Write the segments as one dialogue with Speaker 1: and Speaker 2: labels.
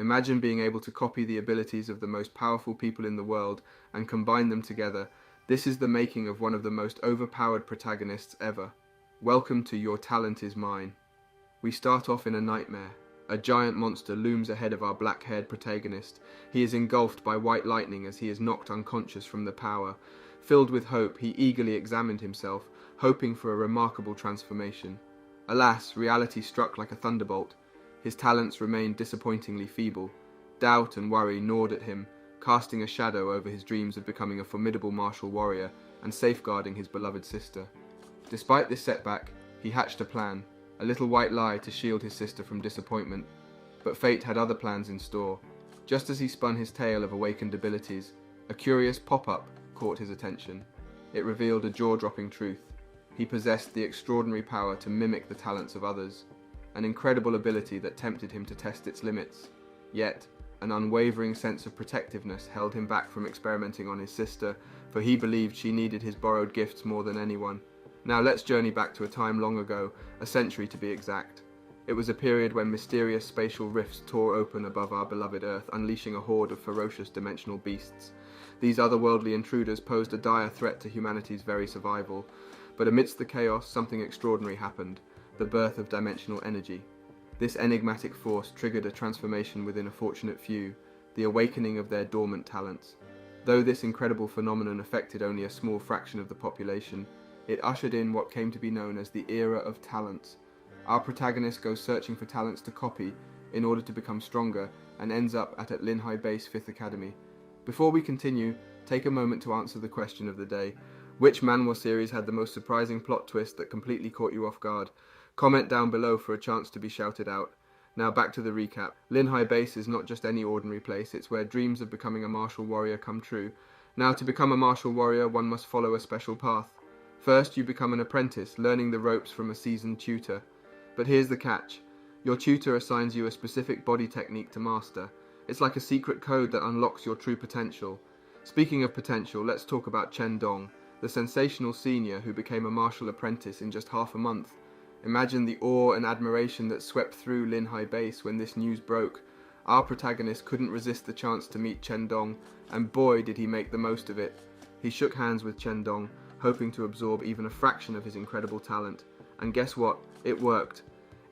Speaker 1: Imagine being able to copy the abilities of the most powerful people in the world and combine them together. This is the making of one of the most overpowered protagonists ever. Welcome to Your Talent Is Mine. We start off in a nightmare. A giant monster looms ahead of our black-haired protagonist. He is engulfed by white lightning as he is knocked unconscious from the power. Filled with hope, he eagerly examined himself, hoping for a remarkable transformation. Alas, reality struck like a thunderbolt. His talents remained disappointingly feeble. Doubt and worry gnawed at him, casting a shadow over his dreams of becoming a formidable martial warrior and safeguarding his beloved sister. Despite this setback, he hatched a plan, a little white lie to shield his sister from disappointment. But fate had other plans in store. Just as he spun his tale of awakened abilities, a curious pop-up caught his attention. It revealed a jaw-dropping truth. He possessed the extraordinary power to mimic the talents of others, an incredible ability that tempted him to test its limits. Yet, an unwavering sense of protectiveness held him back from experimenting on his sister, for he believed she needed his borrowed gifts more than anyone. Now let's journey back to a time long ago, a century to be exact. It was a period when mysterious spatial rifts tore open above our beloved Earth, unleashing a horde of ferocious dimensional beasts. These otherworldly intruders posed a dire threat to humanity's very survival. But amidst the chaos, something extraordinary happened, the birth of dimensional energy. This enigmatic force triggered a transformation within a fortunate few, the awakening of their dormant talents. Though this incredible phenomenon affected only a small fraction of the population, it ushered in what came to be known as the era of talents. Our protagonist goes searching for talents to copy in order to become stronger and ends up at Linhai Base 5th Academy. Before we continue, take a moment to answer the question of the day. Which manhwa series had the most surprising plot twist that completely caught you off guard? Comment down below for a chance to be shouted out. Now back to the recap. Linhai Base is not just any ordinary place, it's where dreams of becoming a martial warrior come true. Now to become a martial warrior, one must follow a special path. First, you become an apprentice, learning the ropes from a seasoned tutor. But here's the catch. Your tutor assigns you a specific body technique to master. It's like a secret code that unlocks your true potential. Speaking of potential, let's talk about Chen Dong, the sensational senior who became a martial apprentice in just half a month. Imagine the awe and admiration that swept through Linhai Base when this news broke. Our protagonist couldn't resist the chance to meet Chen Dong, and boy did he make the most of it. He shook hands with Chen Dong, hoping to absorb even a fraction of his incredible talent. And guess what? It worked.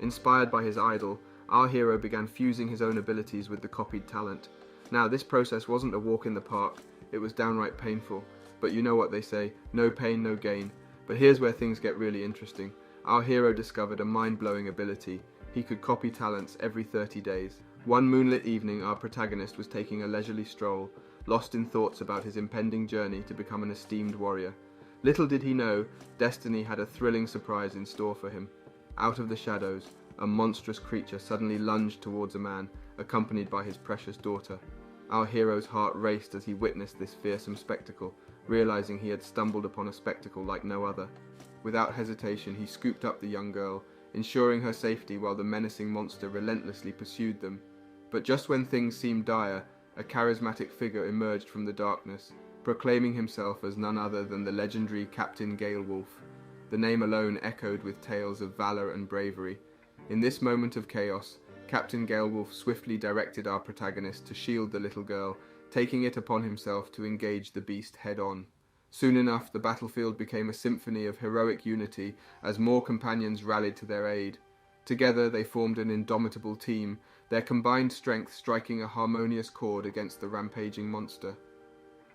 Speaker 1: Inspired by his idol, our hero began fusing his own abilities with the copied talent. Now, this process wasn't a walk in the park, it was downright painful. But you know what they say, no pain, no gain. But here's where things get really interesting. Our hero discovered a mind-blowing ability. He could copy talents every 30 days. One moonlit evening, our protagonist was taking a leisurely stroll, lost in thoughts about his impending journey to become an esteemed warrior. Little did he know, destiny had a thrilling surprise in store for him. Out of the shadows, a monstrous creature suddenly lunged towards a man, accompanied by his precious daughter. Our hero's heart raced as he witnessed this fearsome spectacle, realizing he had stumbled upon a spectacle like no other. Without hesitation, he scooped up the young girl, ensuring her safety while the menacing monster relentlessly pursued them. But just when things seemed dire, a charismatic figure emerged from the darkness, proclaiming himself as none other than the legendary Captain Galewolf. The name alone echoed with tales of valor and bravery. In this moment of chaos, Captain Galewolf swiftly directed our protagonist to shield the little girl, taking it upon himself to engage the beast head-on. Soon enough, the battlefield became a symphony of heroic unity as more companions rallied to their aid. Together they formed an indomitable team, their combined strength striking a harmonious chord against the rampaging monster.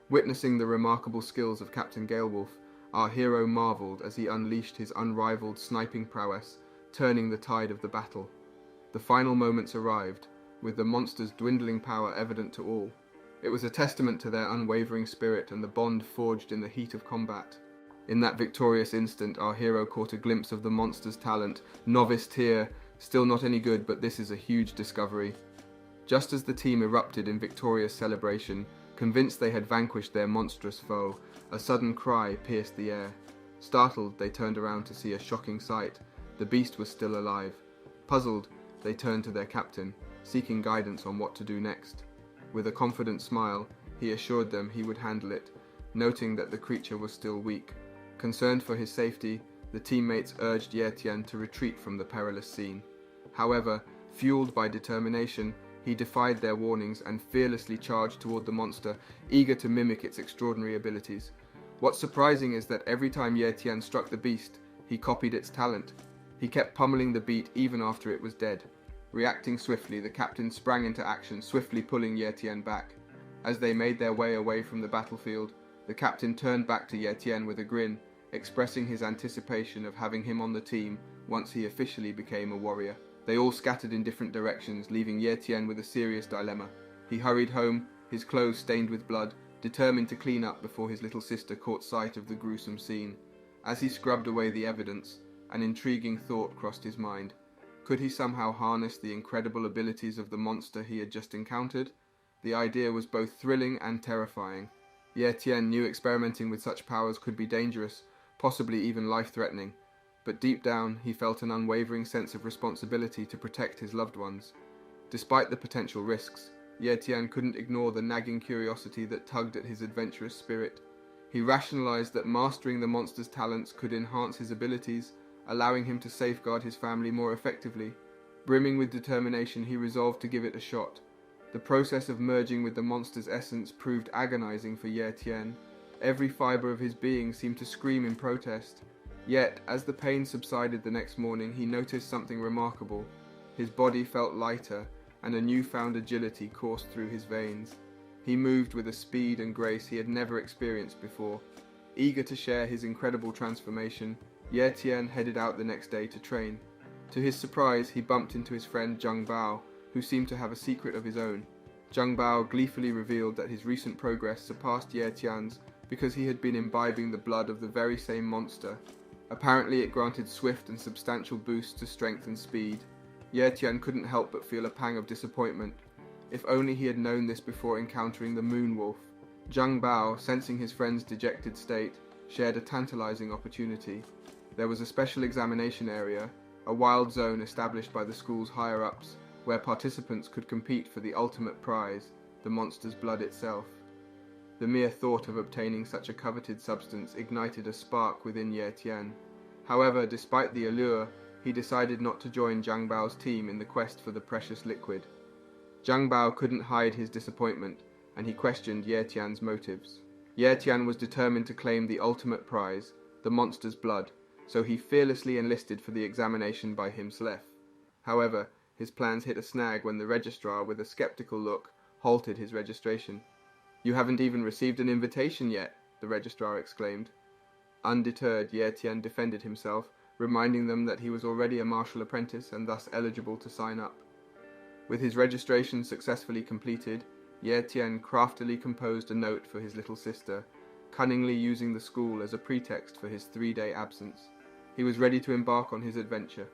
Speaker 1: Witnessing the remarkable skills of Captain Galewolf, our hero marveled as he unleashed his unrivaled sniping prowess, turning the tide of the battle. The final moments arrived, with the monster's dwindling power evident to all. It was a testament to their unwavering spirit and the bond forged in the heat of combat. In that victorious instant, our hero caught a glimpse of the monster's talent. Novice tier, still not any good, but this is a huge discovery. Just as the team erupted in victorious celebration, convinced they had vanquished their monstrous foe, a sudden cry pierced the air. Startled, they turned around to see a shocking sight. The beast was still alive. Puzzled, they turned to their captain, seeking guidance on what to do next. With a confident smile, he assured them he would handle it, noting that the creature was still weak. Concerned for his safety, the teammates urged Ye Tian to retreat from the perilous scene. However, fueled by determination, he defied their warnings and fearlessly charged toward the monster, eager to mimic its extraordinary abilities. What's surprising is that every time Ye Tian struck the beast, he copied its talent. He kept pummeling the beast even after it was dead. Reacting swiftly, the captain sprang into action, swiftly pulling Ye Tian back. As they made their way away from the battlefield, the captain turned back to Ye Tian with a grin, expressing his anticipation of having him on the team once he officially became a warrior. They all scattered in different directions, leaving Ye Tian with a serious dilemma. He hurried home, his clothes stained with blood, determined to clean up before his little sister caught sight of the gruesome scene. As he scrubbed away the evidence, an intriguing thought crossed his mind. Could he somehow harness the incredible abilities of the monster he had just encountered? The idea was both thrilling and terrifying. Ye Tian knew experimenting with such powers could be dangerous, possibly even life-threatening, but deep down he felt an unwavering sense of responsibility to protect his loved ones. Despite the potential risks, Ye Tian couldn't ignore the nagging curiosity that tugged at his adventurous spirit. He rationalized that mastering the monster's talents could enhance his abilities, allowing him to safeguard his family more effectively. Brimming with determination, he resolved to give it a shot. The process of merging with the monster's essence proved agonizing for Ye Tian. Every fiber of his being seemed to scream in protest. Yet, as the pain subsided the next morning, he noticed something remarkable. His body felt lighter, and a newfound agility coursed through his veins. He moved with a speed and grace he had never experienced before. Eager to share his incredible transformation, Ye Tian headed out the next day to train. To his surprise, he bumped into his friend Zhang Bao, who seemed to have a secret of his own. Zhang Bao gleefully revealed that his recent progress surpassed Ye Tian's because he had been imbibing the blood of the very same monster. Apparently it granted swift and substantial boosts to strength and speed. Ye Tian couldn't help but feel a pang of disappointment. If only he had known this before encountering the Moon Wolf. Zhang Bao, sensing his friend's dejected state, shared a tantalizing opportunity. There was a special examination area, a wild zone established by the school's higher-ups, where participants could compete for the ultimate prize, the monster's blood itself. The mere thought of obtaining such a coveted substance ignited a spark within Ye Tian. However, despite the allure, he decided not to join Zhang Bao's team in the quest for the precious liquid. Zhang Bao couldn't hide his disappointment, and he questioned Ye Tian's motives. Ye Tian was determined to claim the ultimate prize, the monster's blood, so he fearlessly enlisted for the examination by himself. However, his plans hit a snag when the registrar, with a skeptical look, halted his registration. "You haven't even received an invitation yet," the registrar exclaimed. Undeterred, Ye Tian defended himself, reminding them that he was already a martial apprentice and thus eligible to sign up. With his registration successfully completed, Ye Tian craftily composed a note for his little sister, cunningly using the school as a pretext for his 3-day absence. He was ready to embark on his adventure.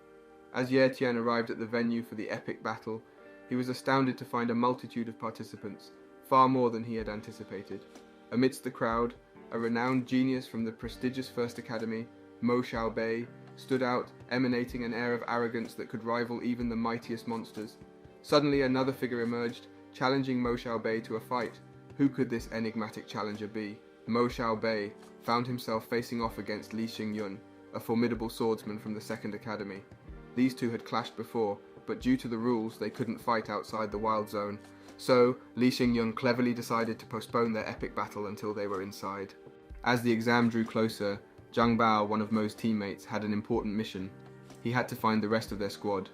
Speaker 1: As Ye Tian arrived at the venue for the epic battle, he was astounded to find a multitude of participants, far more than he had anticipated. Amidst the crowd, a renowned genius from the prestigious First Academy, Mo Xiaobei, stood out, emanating an air of arrogance that could rival even the mightiest monsters. Suddenly another figure emerged, challenging Mo Xiaobei to a fight. Who could this enigmatic challenger be? Mo Xiaobei found himself facing off against Li Xingyun, a formidable swordsman from the Second Academy. These two had clashed before, but due to the rules they couldn't fight outside the wild zone. So, Li Xingyun cleverly decided to postpone their epic battle until they were inside. As the exam drew closer, Zhang Bao, one of Mo's teammates, had an important mission. He had to find the rest of their squad.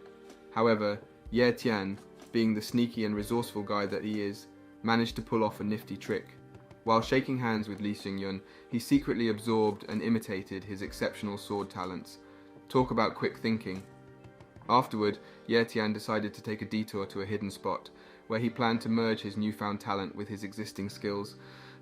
Speaker 1: However, Ye Tian, being the sneaky and resourceful guy that he is, managed to pull off a nifty trick. While shaking hands with Li Xingyun, he secretly absorbed and imitated his exceptional sword talents. Talk about quick thinking. Afterward, Ye Tian decided to take a detour to a hidden spot, where he planned to merge his newfound talent with his existing skills.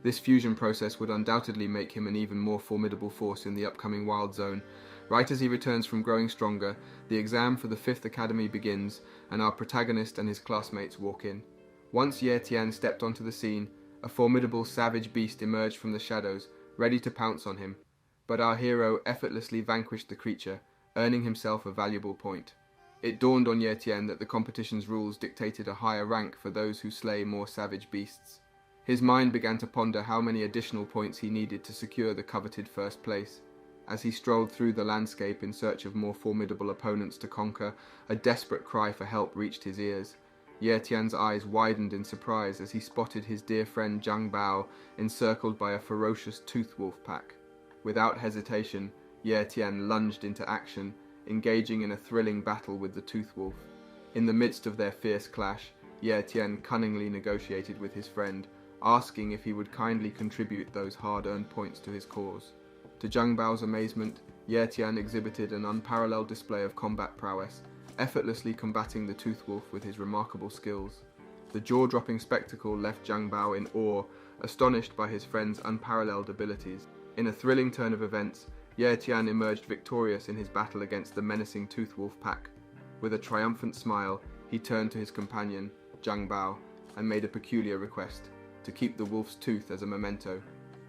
Speaker 1: This fusion process would undoubtedly make him an even more formidable force in the upcoming Wild Zone. Right as he returns from growing stronger, the exam for the 5th Academy begins, and our protagonist and his classmates walk in. Once Ye Tian stepped onto the scene, a formidable savage beast emerged from the shadows, ready to pounce on him. But our hero effortlessly vanquished the creature, earning himself a valuable point. It dawned on Ye Tian that the competition's rules dictated a higher rank for those who slay more savage beasts. His mind began to ponder how many additional points he needed to secure the coveted first place. As he strolled through the landscape in search of more formidable opponents to conquer, a desperate cry for help reached his ears. Ye Tian's eyes widened in surprise as he spotted his dear friend Zhang Bao encircled by a ferocious tooth wolf pack. Without hesitation, Ye Tian lunged into action, engaging in a thrilling battle with the tooth wolf. In the midst of their fierce clash, Ye Tian cunningly negotiated with his friend, asking if he would kindly contribute those hard-earned points to his cause. To Zhang Bao's amazement, Ye Tian exhibited an unparalleled display of combat prowess, effortlessly combating the tooth wolf with his remarkable skills. The jaw-dropping spectacle left Zhang Bao in awe, astonished by his friend's unparalleled abilities. In a thrilling turn of events, Ye Tian emerged victorious in his battle against the menacing tooth wolf pack. With a triumphant smile, he turned to his companion, Zhang Bao, and made a peculiar request: to keep the wolf's tooth as a memento.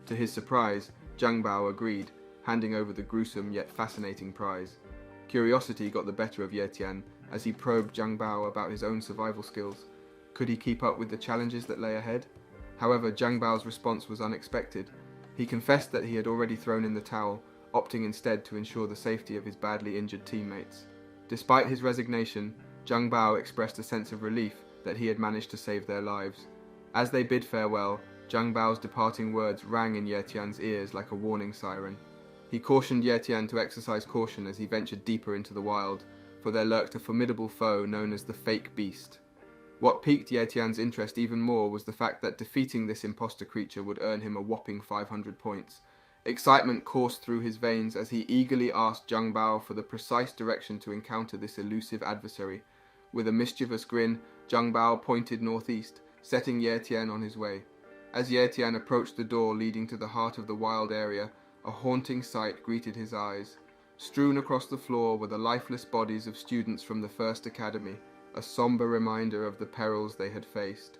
Speaker 1: To his surprise, Zhang Bao agreed, handing over the gruesome yet fascinating prize. Curiosity got the better of Ye Tian as he probed Zhang Bao about his own survival skills. Could he keep up with the challenges that lay ahead? However, Zhang Bao's response was unexpected. He confessed that he had already thrown in the towel, opting instead to ensure the safety of his badly injured teammates. Despite his resignation, Zhang Bao expressed a sense of relief that he had managed to save their lives. As they bid farewell, Zhang Bao's departing words rang in Ye Tian's ears like a warning siren. He cautioned Ye Tian to exercise caution as he ventured deeper into the wild, for there lurked a formidable foe known as the Fake Beast. What piqued Ye Tian's interest even more was the fact that defeating this imposter creature would earn him a whopping 500 points. Excitement coursed through his veins as he eagerly asked Zhang Bao for the precise direction to encounter this elusive adversary. With a mischievous grin, Zhang Bao pointed northeast, setting Ye Tian on his way. As Ye Tian approached the door leading to the heart of the wild area, a haunting sight greeted his eyes. Strewn across the floor were the lifeless bodies of students from the First Academy, a somber reminder of the perils they had faced.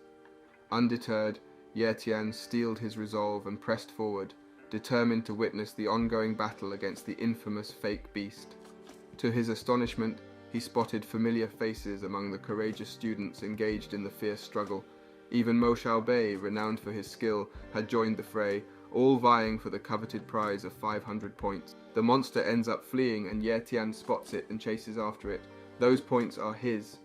Speaker 1: Undeterred, Ye Tian steeled his resolve and pressed forward, determined to witness the ongoing battle against the infamous Fake Beast. To his astonishment, he spotted familiar faces among the courageous students engaged in the fierce struggle. Even Mo Xiaobei, renowned for his skill, had joined the fray, all vying for the coveted prize of 500 points. The monster ends up fleeing and Ye Tian spots it and chases after it. Those points are his.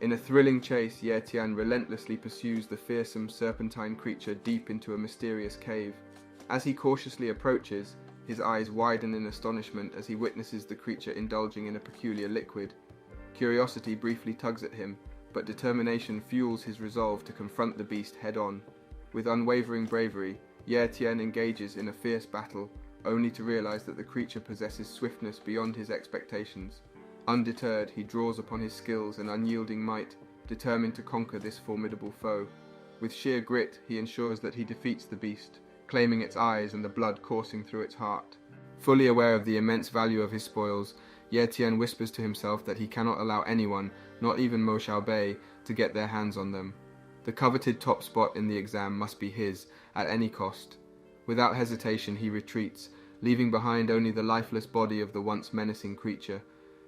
Speaker 1: In a thrilling chase, Ye Tian relentlessly pursues the fearsome serpentine creature deep into a mysterious cave. As he cautiously approaches, his eyes widen in astonishment as he witnesses the creature indulging in a peculiar liquid. Curiosity briefly tugs at him, but determination fuels his resolve to confront the beast head-on. With unwavering bravery, Ye Tian engages in a fierce battle, only to realize that the creature possesses swiftness beyond his expectations. Undeterred, he draws upon his skills and unyielding might, determined to conquer this formidable foe. With sheer grit, he ensures that he defeats the beast, claiming its eyes and the blood coursing through its heart. Fully aware of the immense value of his spoils, Ye Tian whispers to himself that he cannot allow anyone, not even Mo Xiaobei, to get their hands on them. The coveted top spot in the exam must be his, at any cost. Without hesitation he retreats, leaving behind only the lifeless body of the once menacing creature.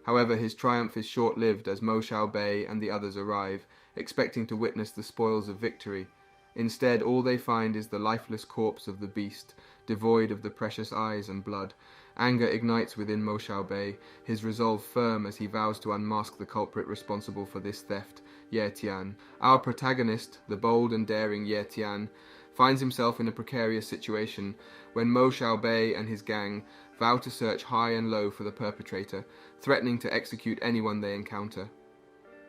Speaker 1: However, his triumph is short-lived as Mo Xiaobei and the others arrive, expecting to witness the spoils of victory. Instead, all they find is the lifeless corpse of the beast, devoid of the precious eyes and blood. Anger ignites within Mo Xiaobei, his resolve firm as he vows to unmask the culprit responsible for this theft, Ye Tian. Our protagonist, the bold and daring Ye Tian, finds himself in a precarious situation when Mo Xiaobei and his gang vow to search high and low for the perpetrator, threatening to execute anyone they encounter.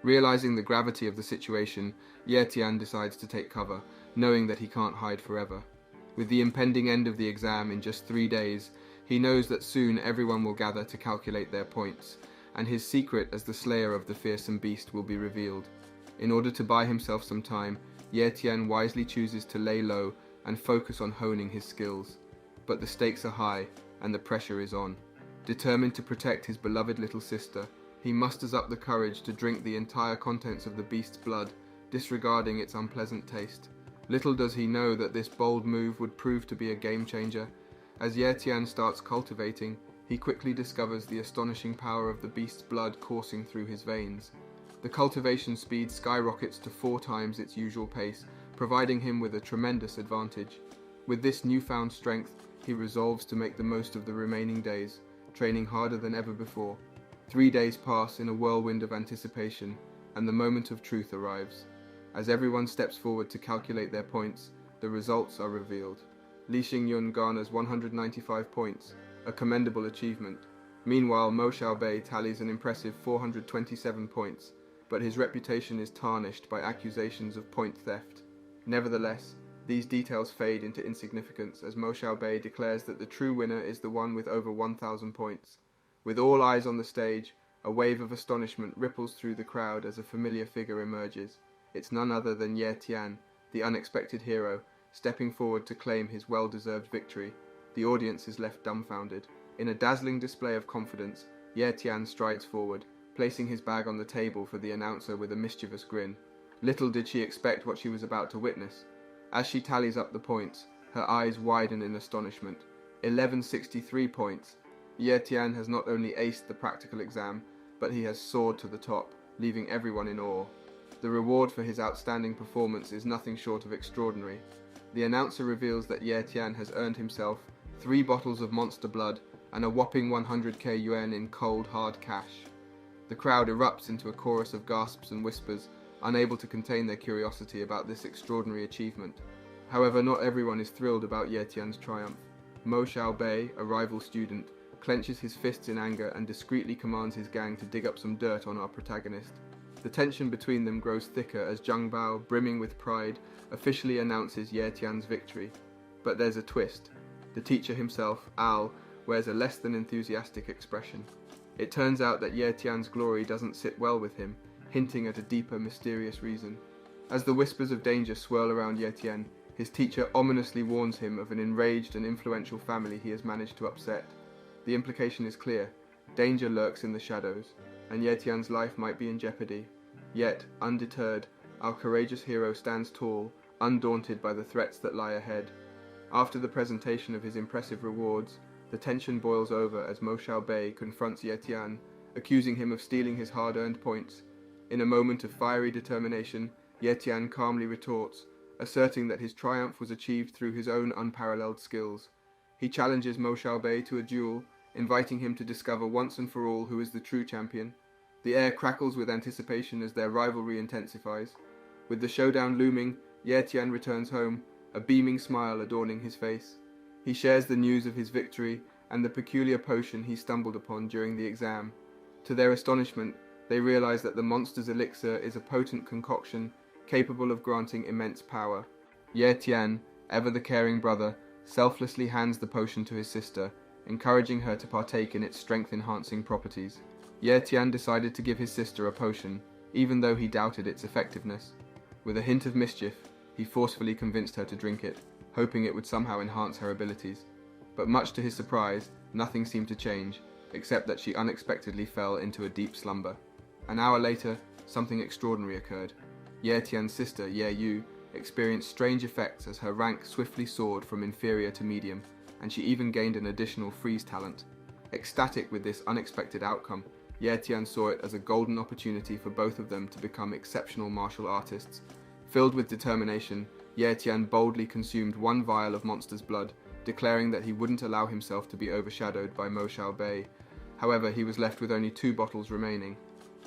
Speaker 1: Realizing the gravity of the situation, Ye Tian decides to take cover, knowing that he can't hide forever. With the impending end of the exam in just 3 days, he knows that soon everyone will gather to calculate their points, and his secret as the slayer of the fearsome beast will be revealed. In order to buy himself some time, Ye Tian wisely chooses to lay low and focus on honing his skills. But the stakes are high, and the pressure is on. Determined to protect his beloved little sister, he musters up the courage to drink the entire contents of the beast's blood, disregarding its unpleasant taste. Little does he know that this bold move would prove to be a game-changer. As Ye Tian starts cultivating, he quickly discovers the astonishing power of the beast's blood coursing through his veins. The cultivation speed skyrockets to 4 times its usual pace, providing him with a tremendous advantage. With this newfound strength, he resolves to make the most of the remaining days, training harder than ever before. 3 days pass in a whirlwind of anticipation, and the moment of truth arrives. As everyone steps forward to calculate their points, the results are revealed. Li Xingyun garners 195 points, a commendable achievement. Meanwhile, Mo Xiaobei tallies an impressive 427 points, but his reputation is tarnished by accusations of point theft. Nevertheless, these details fade into insignificance as Mo Xiaobei declares that the true winner is the one with over 1,000 points. With all eyes on the stage, a wave of astonishment ripples through the crowd as a familiar figure emerges. It's none other than Ye Tian, the unexpected hero, stepping forward to claim his well-deserved victory. The audience is left dumbfounded. In a dazzling display of confidence, Ye Tian strides forward, placing his bag on the table for the announcer with a mischievous grin. Little did she expect what she was about to witness. As she tallies up the points, her eyes widen in astonishment. 1163 points. Ye Tian has not only aced the practical exam, but he has soared to the top, leaving everyone in awe. The reward for his outstanding performance is nothing short of extraordinary. The announcer reveals that Ye Tian has earned himself 3 bottles of monster blood and a whopping 100k yuan in cold, hard cash. The crowd erupts into a chorus of gasps and whispers, unable to contain their curiosity about this extraordinary achievement. However, not everyone is thrilled about Ye Tian's triumph. Mo Xiaobei, a rival student, clenches his fists in anger and discreetly commands his gang to dig up some dirt on our protagonist. The tension between them grows thicker as Zhang Bao, brimming with pride, officially announces Ye Tian's victory. But there's a twist. The teacher himself, Al, wears a less than enthusiastic expression. It turns out that Ye Tian's glory doesn't sit well with him, hinting at a deeper, mysterious reason. As the whispers of danger swirl around Ye Tian, his teacher ominously warns him of an enraged and influential family he has managed to upset. The implication is clear. Danger lurks in the shadows, and Ye Tian's life might be in jeopardy. Yet, undeterred, our courageous hero stands tall, undaunted by the threats that lie ahead. After the presentation of his impressive rewards, the tension boils over as Mo Xiaobei confronts Ye Tian, accusing him of stealing his hard-earned points. In a moment of fiery determination, Ye Tian calmly retorts, asserting that his triumph was achieved through his own unparalleled skills. He challenges Mo Xiaobei to a duel, inviting him to discover once and for all who is the true champion. The air crackles with anticipation as their rivalry intensifies. With the showdown looming, Ye Tian returns home, a beaming smile adorning his face. He shares the news of his victory and the peculiar potion he stumbled upon during the exam. To their astonishment, they realize that the monster's elixir is a potent concoction capable of granting immense power. Ye Tian, ever the caring brother, selflessly hands the potion to his sister, encouraging her to partake in its strength-enhancing properties. Ye Tian decided to give his sister a potion, even though he doubted its effectiveness. With a hint of mischief, he forcefully convinced her to drink it, hoping it would somehow enhance her abilities. But much to his surprise, nothing seemed to change, except that she unexpectedly fell into a deep slumber. An hour later, something extraordinary occurred. Ye Tian's sister, Ye Yu, experienced strange effects as her rank swiftly soared from inferior to medium, and she even gained an additional freeze talent. Ecstatic with this unexpected outcome, Ye Tian saw it as a golden opportunity for both of them to become exceptional martial artists. Filled with determination, Ye Tian boldly consumed 1 vial of monster's blood, declaring that he wouldn't allow himself to be overshadowed by Mo Xiaobei. However, he was left with only 2 bottles remaining.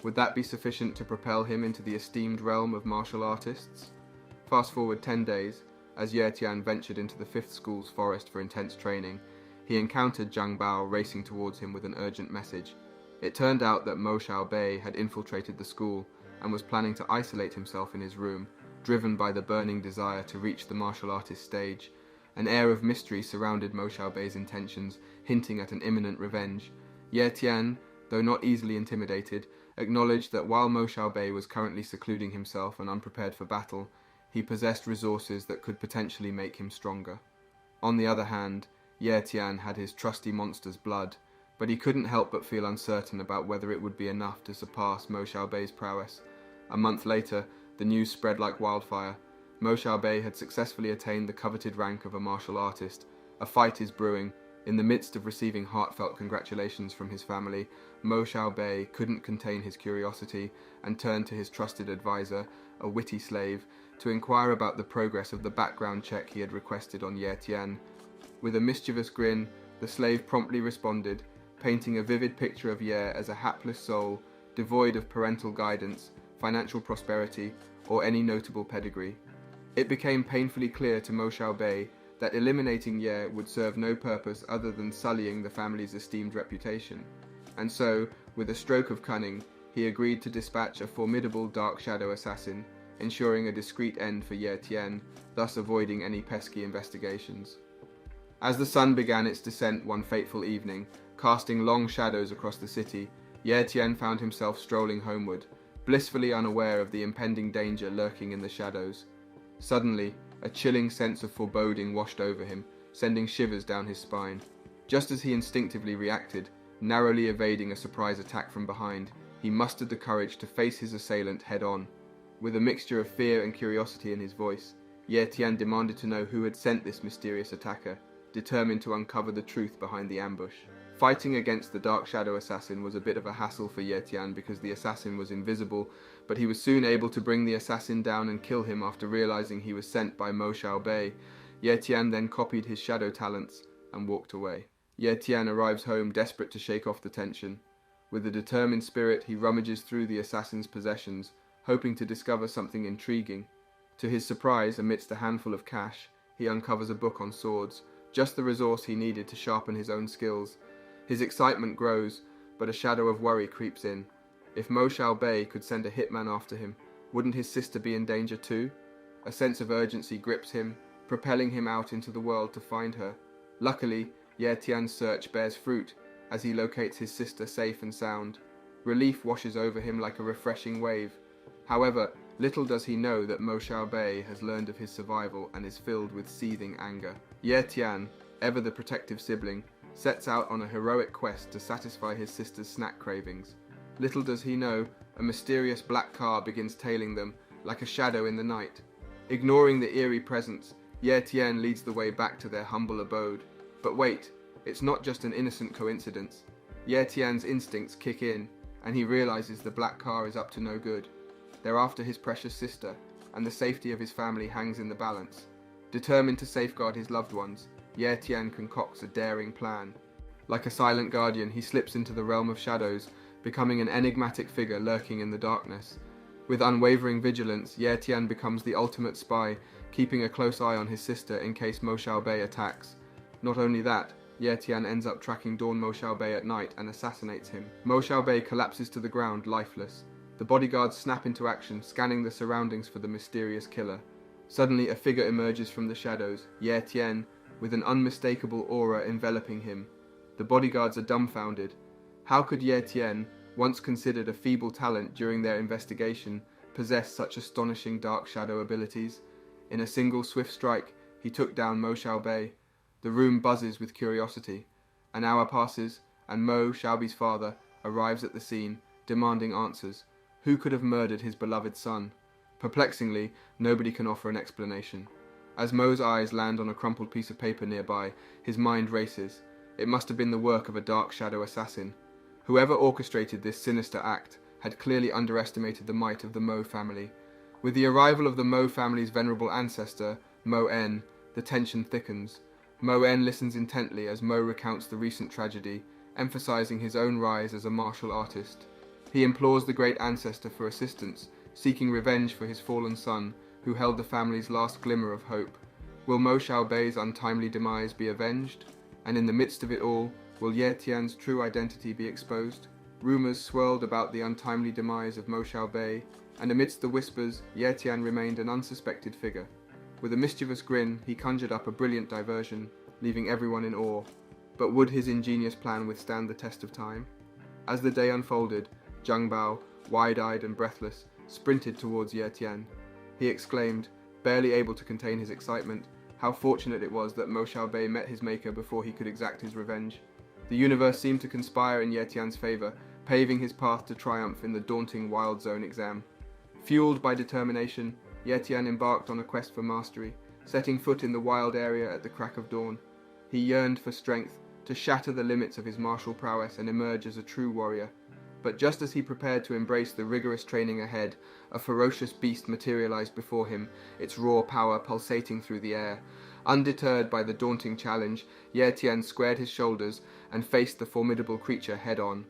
Speaker 1: Would that be sufficient to propel him into the esteemed realm of martial artists? Fast forward 10 days, as Ye Tian ventured into the 5th school's forest for intense training, he encountered Zhang Bao racing towards him with an urgent message. It turned out that Mo Xiaobei had infiltrated the school and was planning to isolate himself in his room, driven by the burning desire to reach the martial artist stage. An air of mystery surrounded Mo Xiaobei's intentions, hinting at an imminent revenge. Ye Tian, though not easily intimidated, acknowledged that while Mo Xiaobei was currently secluding himself and unprepared for battle, he possessed resources that could potentially make him stronger. On the other hand, Ye Tian had his trusty monster's blood, but he couldn't help but feel uncertain about whether it would be enough to surpass Mo Xiaobei's prowess. A month later, the news spread like wildfire. Mo Xiaobei had successfully attained the coveted rank of a martial artist. A fight is brewing. In the midst of receiving heartfelt congratulations from his family, Mo Xiaobei couldn't contain his curiosity and turned to his trusted advisor, a witty slave, to inquire about the progress of the background check he had requested on Ye Tian. With a mischievous grin, the slave promptly responded, painting a vivid picture of Ye as a hapless soul, devoid of parental guidance, financial prosperity, or any notable pedigree. It became painfully clear to Mo Xiaobei that eliminating Ye would serve no purpose other than sullying the family's esteemed reputation, and so, with a stroke of cunning, he agreed to dispatch a formidable dark shadow assassin, ensuring a discreet end for Ye Tian, thus avoiding any pesky investigations. As the sun began its descent one fateful evening, casting long shadows across the city, Ye Tian found himself strolling homeward, blissfully unaware of the impending danger lurking in the shadows. Suddenly, a chilling sense of foreboding washed over him, sending shivers down his spine. Just as he instinctively reacted, narrowly evading a surprise attack from behind, he mustered the courage to face his assailant head-on. With a mixture of fear and curiosity in his voice, Ye Tian demanded to know who had sent this mysterious attacker, determined to uncover the truth behind the ambush. Fighting against the Dark Shadow Assassin was a bit of a hassle for Ye Tian because the assassin was invisible, but he was soon able to bring the assassin down and kill him after realizing he was sent by Mo Xiaobei. Ye Tian then copied his shadow talents and walked away. Ye Tian arrives home desperate to shake off the tension. With a determined spirit, he rummages through the assassin's possessions, hoping to discover something intriguing. To his surprise, amidst a handful of cash, he uncovers a book on swords, just the resource he needed to sharpen his own skills. His excitement grows, but a shadow of worry creeps in. If Mo Xiaobei could send a hitman after him, wouldn't his sister be in danger too? A sense of urgency grips him, propelling him out into the world to find her. Luckily, Ye Tian's search bears fruit, as he locates his sister safe and sound. Relief washes over him like a refreshing wave. However, little does he know that Mo Xiaobei has learned of his survival and is filled with seething anger. Ye Tian, ever the protective sibling, sets out on a heroic quest to satisfy his sister's snack cravings. Little does he know, a mysterious black car begins tailing them, like a shadow in the night. Ignoring the eerie presence, Ye Tian leads the way back to their humble abode. But wait, it's not just an innocent coincidence. Ye Tian's instincts kick in, and he realizes the black car is up to no good. They're after his precious sister, and the safety of his family hangs in the balance. Determined to safeguard his loved ones, Ye Tian concocts a daring plan. Like a silent guardian, he slips into the realm of shadows, becoming an enigmatic figure lurking in the darkness. With unwavering vigilance, Ye Tian becomes the ultimate spy, keeping a close eye on his sister in case Mo Xiaobei attacks. Not only that, Ye Tian ends up tracking Dawn Mo Xiaobei at night and assassinates him. Mo Xiaobei collapses to the ground, lifeless. The bodyguards snap into action, scanning the surroundings for the mysterious killer. Suddenly, a figure emerges from the shadows, Ye Tian, with an unmistakable aura enveloping him. The bodyguards are dumbfounded. How could Ye Tian, once considered a feeble talent during their investigation, possess such astonishing dark shadow abilities? In a single swift strike, he took down Mo Xiaobei. The room buzzes with curiosity. An hour passes, and Mo, Xiaobei's father, arrives at the scene, demanding answers. Who could have murdered his beloved son? Perplexingly, nobody can offer an explanation. As Mo's eyes land on a crumpled piece of paper nearby, his mind races. It must have been the work of a dark shadow assassin. Whoever orchestrated this sinister act had clearly underestimated the might of the Mo family. With the arrival of the Mo family's venerable ancestor, Mo En, the tension thickens. Mo En listens intently as Mo recounts the recent tragedy, emphasizing his own rise as a martial artist. He implores the great ancestor for assistance, seeking revenge for his fallen son, who held the family's last glimmer of hope. Will Mo Xiaobei's untimely demise be avenged? And in the midst of it all, will Ye Tian's true identity be exposed? Rumors swirled about the untimely demise of Mo Xiaobei, and amidst the whispers, Ye Tian remained an unsuspected figure. With a mischievous grin, he conjured up a brilliant diversion, leaving everyone in awe. But would his ingenious plan withstand the test of time? As the day unfolded, Zhang Bao, wide-eyed and breathless, sprinted towards Ye Tian. He exclaimed, barely able to contain his excitement, how fortunate it was that Mo Xiaobei met his maker before he could exact his revenge. The universe seemed to conspire in Ye Tian's favor, paving his path to triumph in the daunting Wild Zone exam. Fueled by determination, Ye Tian embarked on a quest for mastery, setting foot in the wild area at the crack of dawn. He yearned for strength, to shatter the limits of his martial prowess and emerge as a true warrior. But just as he prepared to embrace the rigorous training ahead, a ferocious beast materialized before him, its raw power pulsating through the air. Undeterred by the daunting challenge, Ye Tian squared his shoulders and faced the formidable creature head-on.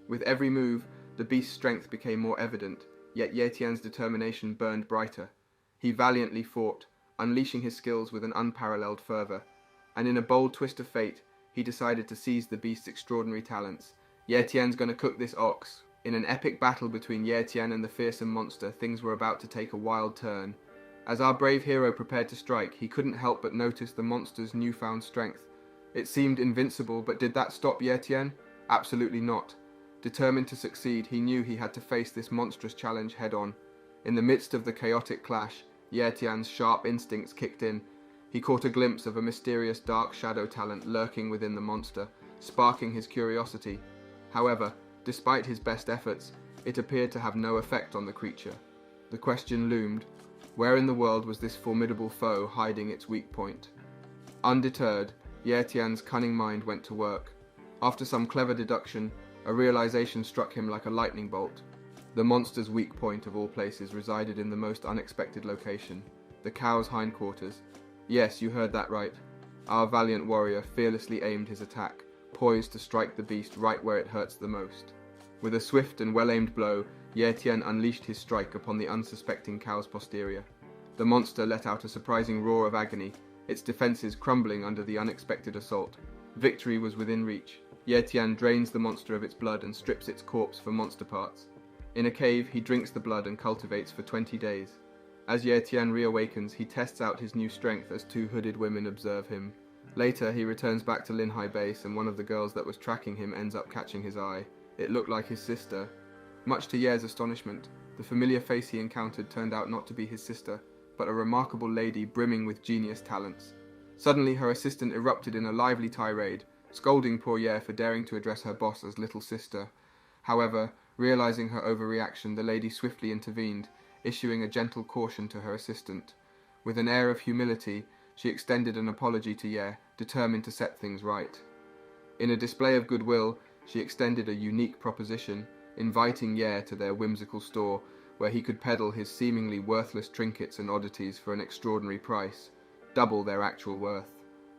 Speaker 1: With every move, the beast's strength became more evident. yet Ye Tian's determination burned brighter. He valiantly fought, unleashing his skills with an unparalleled fervor, and in a bold twist of fate, he decided to seize the beast's extraordinary talents. Ye Tian's gonna cook this ox. In an epic battle between Ye Tian and the fearsome monster, things were about to take a wild turn. As our brave hero prepared to strike, he couldn't help but notice the monster's newfound strength. It seemed invincible, but did that stop Ye Tian? Absolutely not. Determined to succeed, he knew he had to face this monstrous challenge head-on. In the midst of the chaotic clash, Ye Tian's sharp instincts kicked in. He caught a glimpse of a mysterious dark shadow talent lurking within the monster, sparking his curiosity. However, despite his best efforts, it appeared to have no effect on the creature. The question loomed, where in the world was this formidable foe hiding its weak point? Undeterred, Ye Tian's cunning mind went to work. After some clever deduction, a realization struck him like a lightning bolt. The monster's weak point of all places resided in the most unexpected location, the cow's hindquarters. Yes, you heard that right. Our valiant warrior fearlessly aimed his attack, poised to strike the beast right where it hurts the most. With a swift and well-aimed blow, Ye Tian unleashed his strike upon the unsuspecting cow's posterior. The monster let out a surprising roar of agony, its defenses crumbling under the unexpected assault. Victory was within reach. Ye Tian drains the monster of its blood and strips its corpse for monster parts. In a cave, he drinks the blood and cultivates for 20 days. As Ye Tian reawakens, he tests out his new strength as two hooded women observe him. Later, he returns back to Linhai Base, and one of the girls that was tracking him ends up catching his eye. It looked like his sister. Much to Ye's astonishment, the familiar face he encountered turned out not to be his sister, but a remarkable lady brimming with genius talents. Suddenly, her assistant erupted in a lively tirade, scolding poor Ye for daring to address her boss as little sister. However, realizing her overreaction, the lady swiftly intervened, issuing a gentle caution to her assistant. With an air of humility, she extended an apology to Ye, determined to set things right. In a display of goodwill, she extended a unique proposition, inviting Ye to their whimsical store, where he could peddle his seemingly worthless trinkets and oddities for an extraordinary price, double their actual worth.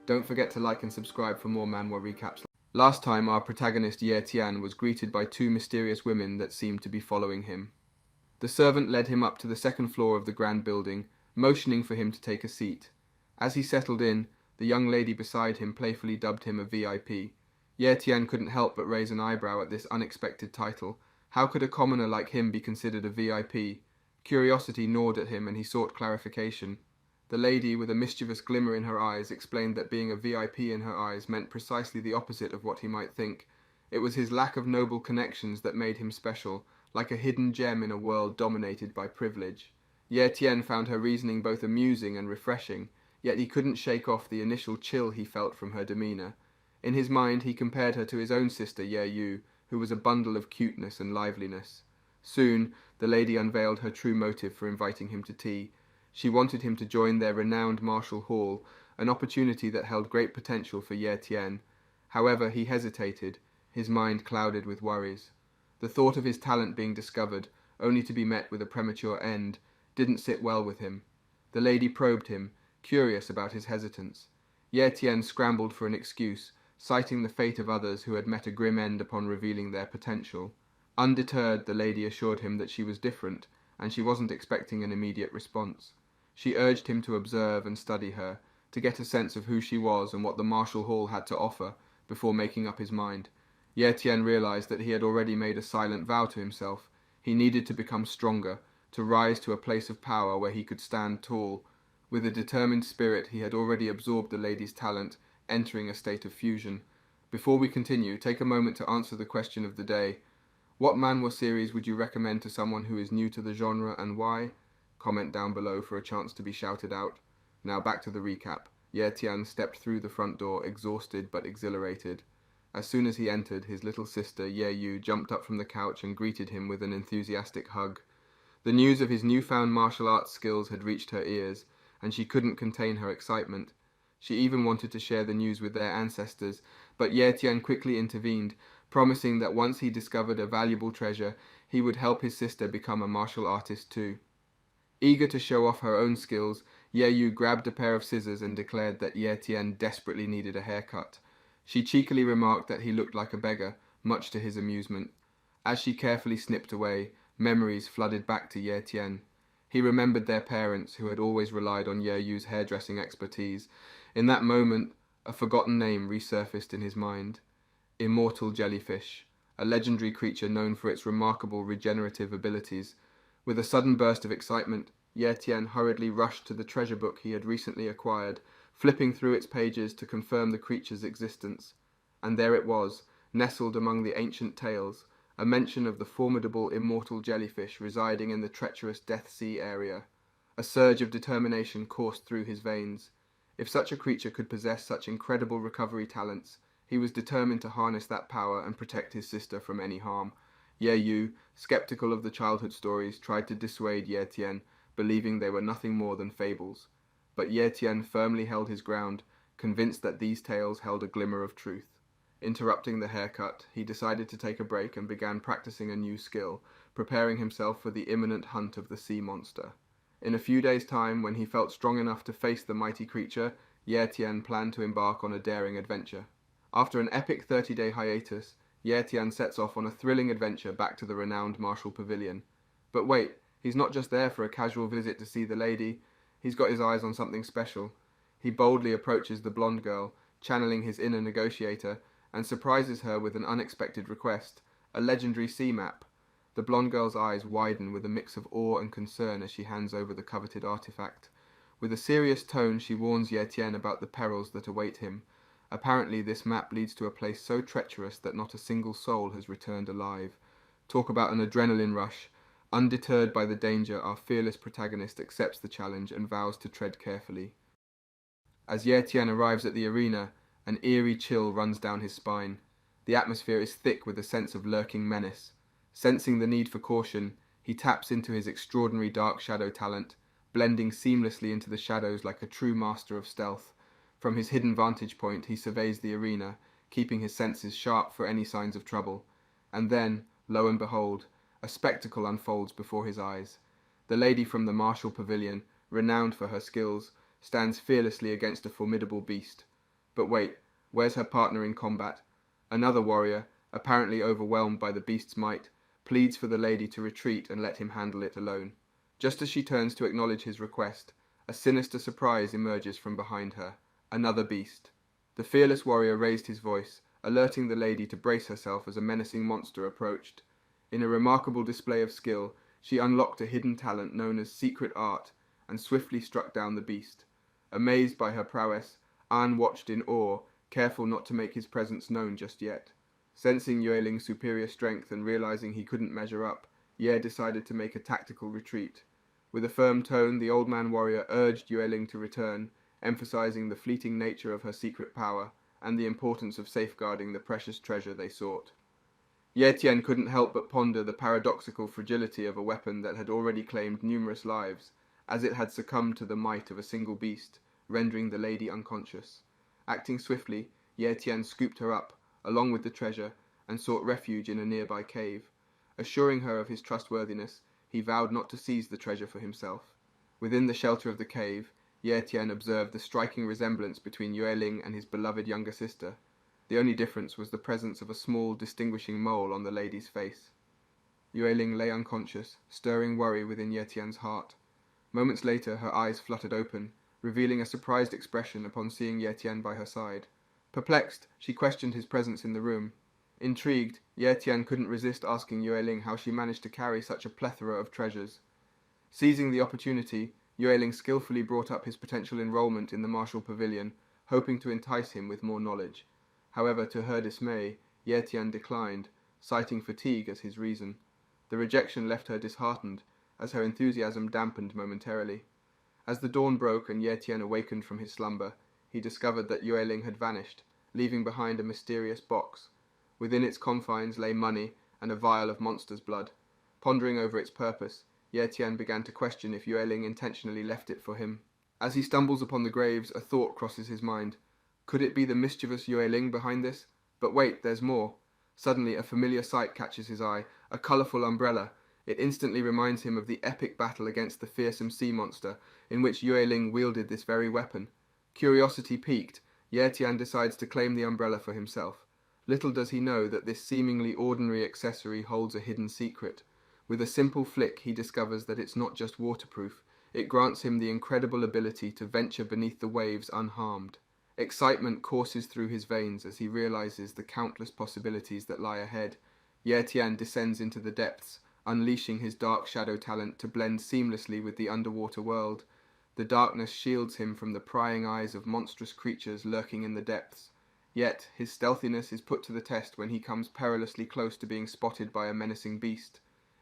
Speaker 1: Don't forget to like and subscribe for more manhwa recaps. Last time, our protagonist Ye Tian was greeted by two mysterious women that seemed to be following him. The servant led him up to the second floor of the grand building, motioning for him to take a seat. As he settled in, the young lady beside him playfully dubbed him a VIP. Ye Tian couldn't help but raise an eyebrow at this unexpected title. How could a commoner like him be considered a VIP? Curiosity gnawed at him and he sought clarification. The lady, with a mischievous glimmer in her eyes, explained that being a VIP in her eyes meant precisely the opposite of what he might think. It was his lack of noble connections that made him special, like a hidden gem in a world dominated by privilege. Ye Tian found her reasoning both amusing and refreshing, yet he couldn't shake off the initial chill he felt from her demeanor. In his mind, he compared her to his own sister Ye Yu, who was a bundle of cuteness and liveliness. Soon, the lady unveiled her true motive for inviting him to tea. She wanted him to join their renowned martial hall, an opportunity that held great potential for Ye Tian. However, he hesitated, his mind clouded with worries. The thought of his talent being discovered, only to be met with a premature end, didn't sit well with him. The lady probed him, curious about his hesitance. Ye Tian scrambled for an excuse, citing the fate of others who had met a grim end upon revealing their potential. Undeterred, the lady assured him that she was different, and she wasn't expecting an immediate response. She urged him to observe and study her, to get a sense of who she was and what the martial hall had to offer, before making up his mind. Ye Tian realized that he had already made a silent vow to himself. He needed to become stronger, to rise to a place of power where he could stand tall. With a determined spirit, he had already absorbed the lady's talent, entering a state of fusion. Before we continue, take a moment to answer the question of the day. What manhwa series would you recommend to someone who is new to the genre, and why? Comment down below for a chance to be shouted out. Now back to the recap. Ye Tian stepped through the front door, exhausted but exhilarated. As soon as he entered, his little sister Ye Yu jumped up from the couch and greeted him with an enthusiastic hug. The news of his newfound martial arts skills had reached her ears, and she couldn't contain her excitement. She even wanted to share the news with their ancestors, but Ye Tian quickly intervened, promising that once he discovered a valuable treasure, he would help his sister become a martial artist too. Eager to show off her own skills, Ye Yu grabbed a pair of scissors and declared that Ye Tian desperately needed a haircut. She cheekily remarked that he looked like a beggar, much to his amusement. As she carefully snipped away, Memories flooded back to Ye Tian. He remembered their parents, who had always relied on Ye Yu's hairdressing expertise. In that moment, a forgotten name resurfaced in his mind. Immortal jellyfish, a legendary creature known for its remarkable regenerative abilities. With a sudden burst of excitement, Ye Tian hurriedly rushed to the treasure book he had recently acquired, flipping through its pages to confirm the creature's existence. And there it was, nestled among the ancient tales, a mention of the formidable immortal jellyfish residing in the treacherous Death Sea area. A surge of determination coursed through his veins. If such a creature could possess such incredible recovery talents, he was determined to harness that power and protect his sister from any harm. Ye Yu, skeptical of the childhood stories, tried to dissuade Ye Tian, believing they were nothing more than fables. But Ye Tian firmly held his ground, convinced that these tales held a glimmer of truth. Interrupting the haircut, he decided to take a break and began practicing a new skill, preparing himself for the imminent hunt of the sea monster. In a few days' time, when he felt strong enough to face the mighty creature, Ye Tian planned to embark on a daring adventure. After an epic 30-day hiatus, Ye Tian sets off on a thrilling adventure back to the renowned martial pavilion. But wait, he's not just there for a casual visit to see the lady. He's got his eyes on something special. He boldly approaches the blonde girl, channeling his inner negotiator, and surprises her with an unexpected request, a legendary sea map. The blonde girl's eyes widen with a mix of awe and concern as she hands over the coveted artifact. With a serious tone, she warns Ye Tian about the perils that await him. Apparently, this map leads to a place so treacherous that not a single soul has returned alive. Talk about an adrenaline rush. Undeterred by the danger, our fearless protagonist accepts the challenge and vows to tread carefully. As Ye Tian arrives at the arena, an eerie chill runs down his spine. The atmosphere is thick with a sense of lurking menace. Sensing the need for caution, he taps into his extraordinary dark shadow talent, blending seamlessly into the shadows like a true master of stealth. From his hidden vantage point, he surveys the arena, keeping his senses sharp for any signs of trouble. And then, lo and behold, a spectacle unfolds before his eyes. The lady from the martial pavilion, renowned for her skills, stands fearlessly against a formidable beast. But wait, where's her partner in combat? Another warrior, apparently overwhelmed by the beast's might, pleads for the lady to retreat and let him handle it alone. Just as she turns to acknowledge his request, a sinister surprise emerges from behind her. Another beast. The fearless warrior raised his voice, alerting the lady to brace herself as a menacing monster approached. In a remarkable display of skill, she unlocked a hidden talent known as secret art and swiftly struck down the beast. Amazed by her prowess, An watched in awe, careful not to make his presence known just yet. Sensing Yueling's superior strength and realizing he couldn't measure up, Ye decided to make a tactical retreat. With a firm tone, the old man warrior urged Yueling to return, emphasizing the fleeting nature of her secret power and the importance of safeguarding the precious treasure they sought. Ye Tian couldn't help but ponder the paradoxical fragility of a weapon that had already claimed numerous lives, as it had succumbed to the might of a single beast, rendering the lady unconscious. Acting swiftly, Ye Tian scooped her up, along with the treasure, and sought refuge in a nearby cave. Assuring her of his trustworthiness, he vowed not to seize the treasure for himself. Within the shelter of the cave, Ye Tian observed the striking resemblance between Yueling and his beloved younger sister. The only difference was the presence of a small, distinguishing mole on the lady's face. Yueling lay unconscious, stirring worry within Ye Tian's heart. Moments later, her eyes fluttered open, revealing a surprised expression upon seeing Ye Tian by her side. Perplexed, she questioned his presence in the room. Intrigued, Ye Tian couldn't resist asking Yueling how she managed to carry such a plethora of treasures. Seizing the opportunity, Yueling skillfully brought up his potential enrollment in the martial pavilion, hoping to entice him with more knowledge. However, to her dismay, Ye Tian declined, citing fatigue as his reason. The rejection left her disheartened, as her enthusiasm dampened momentarily. As the dawn broke and Ye Tian awakened from his slumber, he discovered that Yueling had vanished, leaving behind a mysterious box. Within its confines lay money and a vial of monster's blood. Pondering over its purpose, Ye Tian began to question if Yueling intentionally left it for him. As he stumbles upon the graves, a thought crosses his mind. Could it be the mischievous Yueling behind this? But wait, there's more. Suddenly, a familiar sight catches his eye, a colourful umbrella. It instantly reminds him of the epic battle against the fearsome sea monster, in which Yueling wielded this very weapon. Curiosity piqued, Ye Tian decides to claim the umbrella for himself. Little does he know that this seemingly ordinary accessory holds a hidden secret. With a simple flick, he discovers that it's not just waterproof, it grants him the incredible ability to venture beneath the waves unharmed. Excitement courses through his veins as he realizes the countless possibilities that lie ahead. Ye Tian descends into the depths, unleashing his dark shadow talent to blend seamlessly with the underwater world. The darkness shields him from the prying eyes of monstrous creatures lurking in the depths. Yet, his stealthiness is put to the test when he comes perilously close to being spotted by a menacing beast.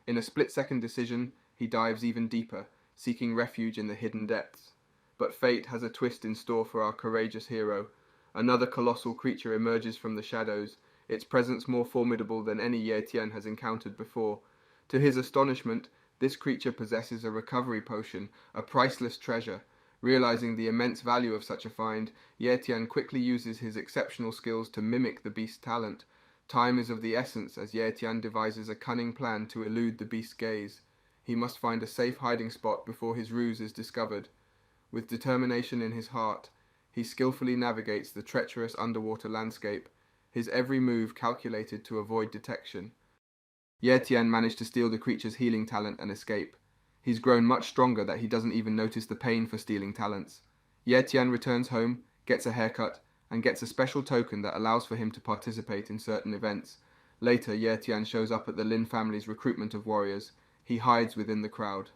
Speaker 1: In a split-second decision, he dives even deeper, seeking refuge in the hidden depths. But fate has a twist in store for our courageous hero. Another colossal creature emerges from the shadows, its presence more formidable than any Ye Tian has encountered before. To his astonishment, this creature possesses a recovery potion, a priceless treasure. Realizing the immense value of such a find, Ye Tian quickly uses his exceptional skills to mimic the beast's talent. Time is of the essence as Ye Tian devises a cunning plan to elude the beast's gaze. He must find a safe hiding spot before his ruse is discovered. With determination in his heart, he skillfully navigates the treacherous underwater landscape, his every move calculated to avoid detection. Ye Tian managed to steal the creature's healing talent and escape. He's grown much stronger that he doesn't even notice the pain for stealing talents. Ye Tian returns home, gets a haircut, and gets a special token that allows for him to participate in certain events. Later, Ye Tian shows up at the Lin family's recruitment of warriors. He hides within the crowd.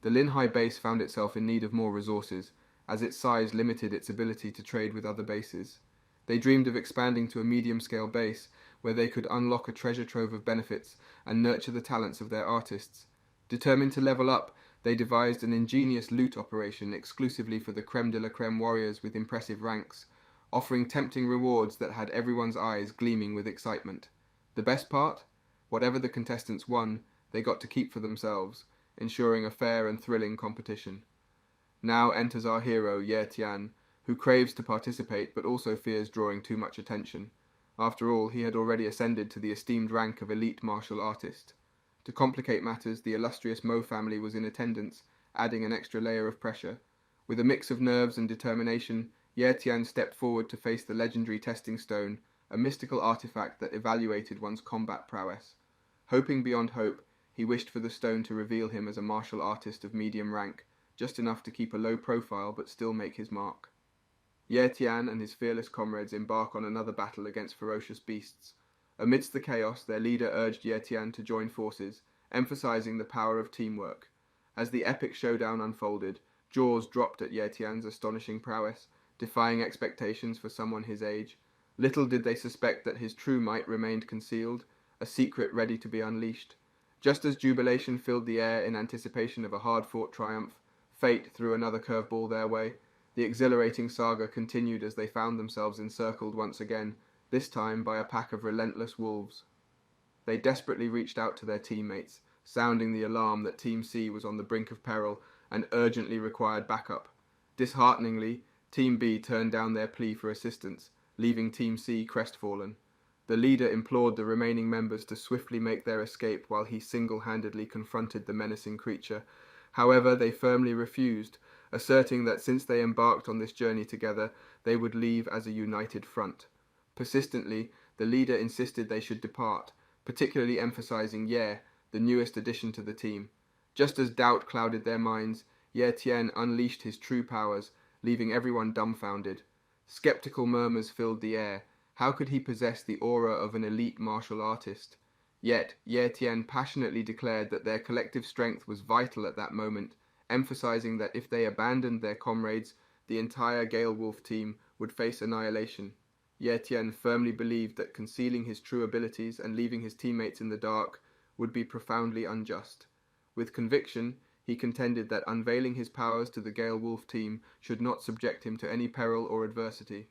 Speaker 1: The Lin High base found itself in need of more resources, as its size limited its ability to trade with other bases. They dreamed of expanding to a medium-scale base, where they could unlock a treasure trove of benefits and nurture the talents of their artists. Determined to level up, they devised an ingenious loot operation exclusively for the creme de la creme warriors with impressive ranks, offering tempting rewards that had everyone's eyes gleaming with excitement. The best part? Whatever the contestants won, they got to keep for themselves, ensuring a fair and thrilling competition. Now enters our hero, Ye Tian, who craves to participate but also fears drawing too much attention. After all, he had already ascended to the esteemed rank of elite martial artist. To complicate matters, the illustrious Mo family was in attendance, adding an extra layer of pressure. With a mix of nerves and determination, Ye Tian stepped forward to face the legendary testing stone, a mystical artifact that evaluated one's combat prowess. Hoping beyond hope, he wished for the stone to reveal him as a martial artist of medium rank, just enough to keep a low profile but still make his mark. Ye Tian and his fearless comrades embark on another battle against ferocious beasts. Amidst the chaos, their leader urged Ye Tian to join forces, emphasizing the power of teamwork. As the epic showdown unfolded, jaws dropped at Ye Tian's astonishing prowess, defying expectations for someone his age. Little did they suspect that his true might remained concealed, a secret ready to be unleashed. Just as jubilation filled the air in anticipation of a hard-fought triumph, fate threw another curveball their way. The exhilarating saga continued as they found themselves encircled once again, this time by a pack of relentless wolves. They desperately reached out to their teammates, sounding the alarm that Team C was on the brink of peril and urgently required backup. Dishearteningly, Team B turned down their plea for assistance, leaving Team C crestfallen. The leader implored the remaining members to swiftly make their escape while he single-handedly confronted the menacing creature. However, they firmly refused, asserting that since they embarked on this journey together, they would leave as a united front. Persistently, the leader insisted they should depart, particularly emphasizing Ye, the newest addition to the team. Just as doubt clouded their minds, Ye Tian unleashed his true powers, leaving everyone dumbfounded. Skeptical murmurs filled the air. How could he possess the aura of an elite martial artist? Yet, Ye Tian passionately declared that their collective strength was vital at that moment, emphasizing that if they abandoned their comrades, the entire Gale Wolf team would face annihilation. Ye Tian firmly believed that concealing his true abilities and leaving his teammates in the dark would be profoundly unjust. With conviction, he contended that unveiling his powers to the Gale Wolf team should not subject him to any peril or adversity.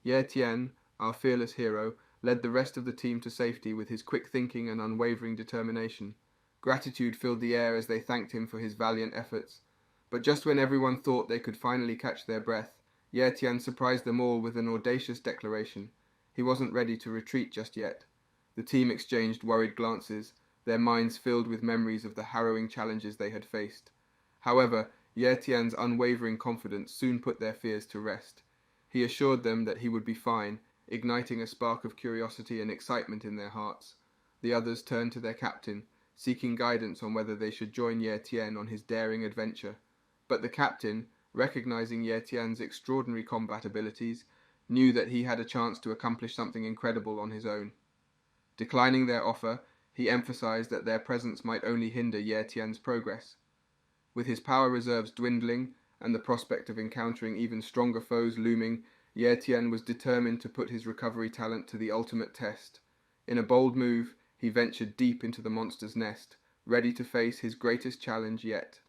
Speaker 1: Ye Tian, our fearless hero, led the rest of the team to safety with his quick thinking and unwavering determination. Gratitude filled the air as they thanked him for his valiant efforts. But just when everyone thought they could finally catch their breath, Ye Tian surprised them all with an audacious declaration. He wasn't ready to retreat just yet. The team exchanged worried glances, their minds filled with memories of the harrowing challenges they had faced. However, Ye Tian's unwavering confidence soon put their fears to rest. He assured them that he would be fine, igniting a spark of curiosity and excitement in their hearts. The others turned to their captain, seeking guidance on whether they should join Ye Tian on his daring adventure. But the captain, recognizing Ye Tian's extraordinary combat abilities, knew that he had a chance to accomplish something incredible on his own. Declining their offer, he emphasized that their presence might only hinder Ye Tian's progress. With his power reserves dwindling and the prospect of encountering even stronger foes looming, Ye Tian was determined to put his recovery talent to the ultimate test. In a bold move, he ventured deep into the monster's nest, ready to face his greatest challenge yet.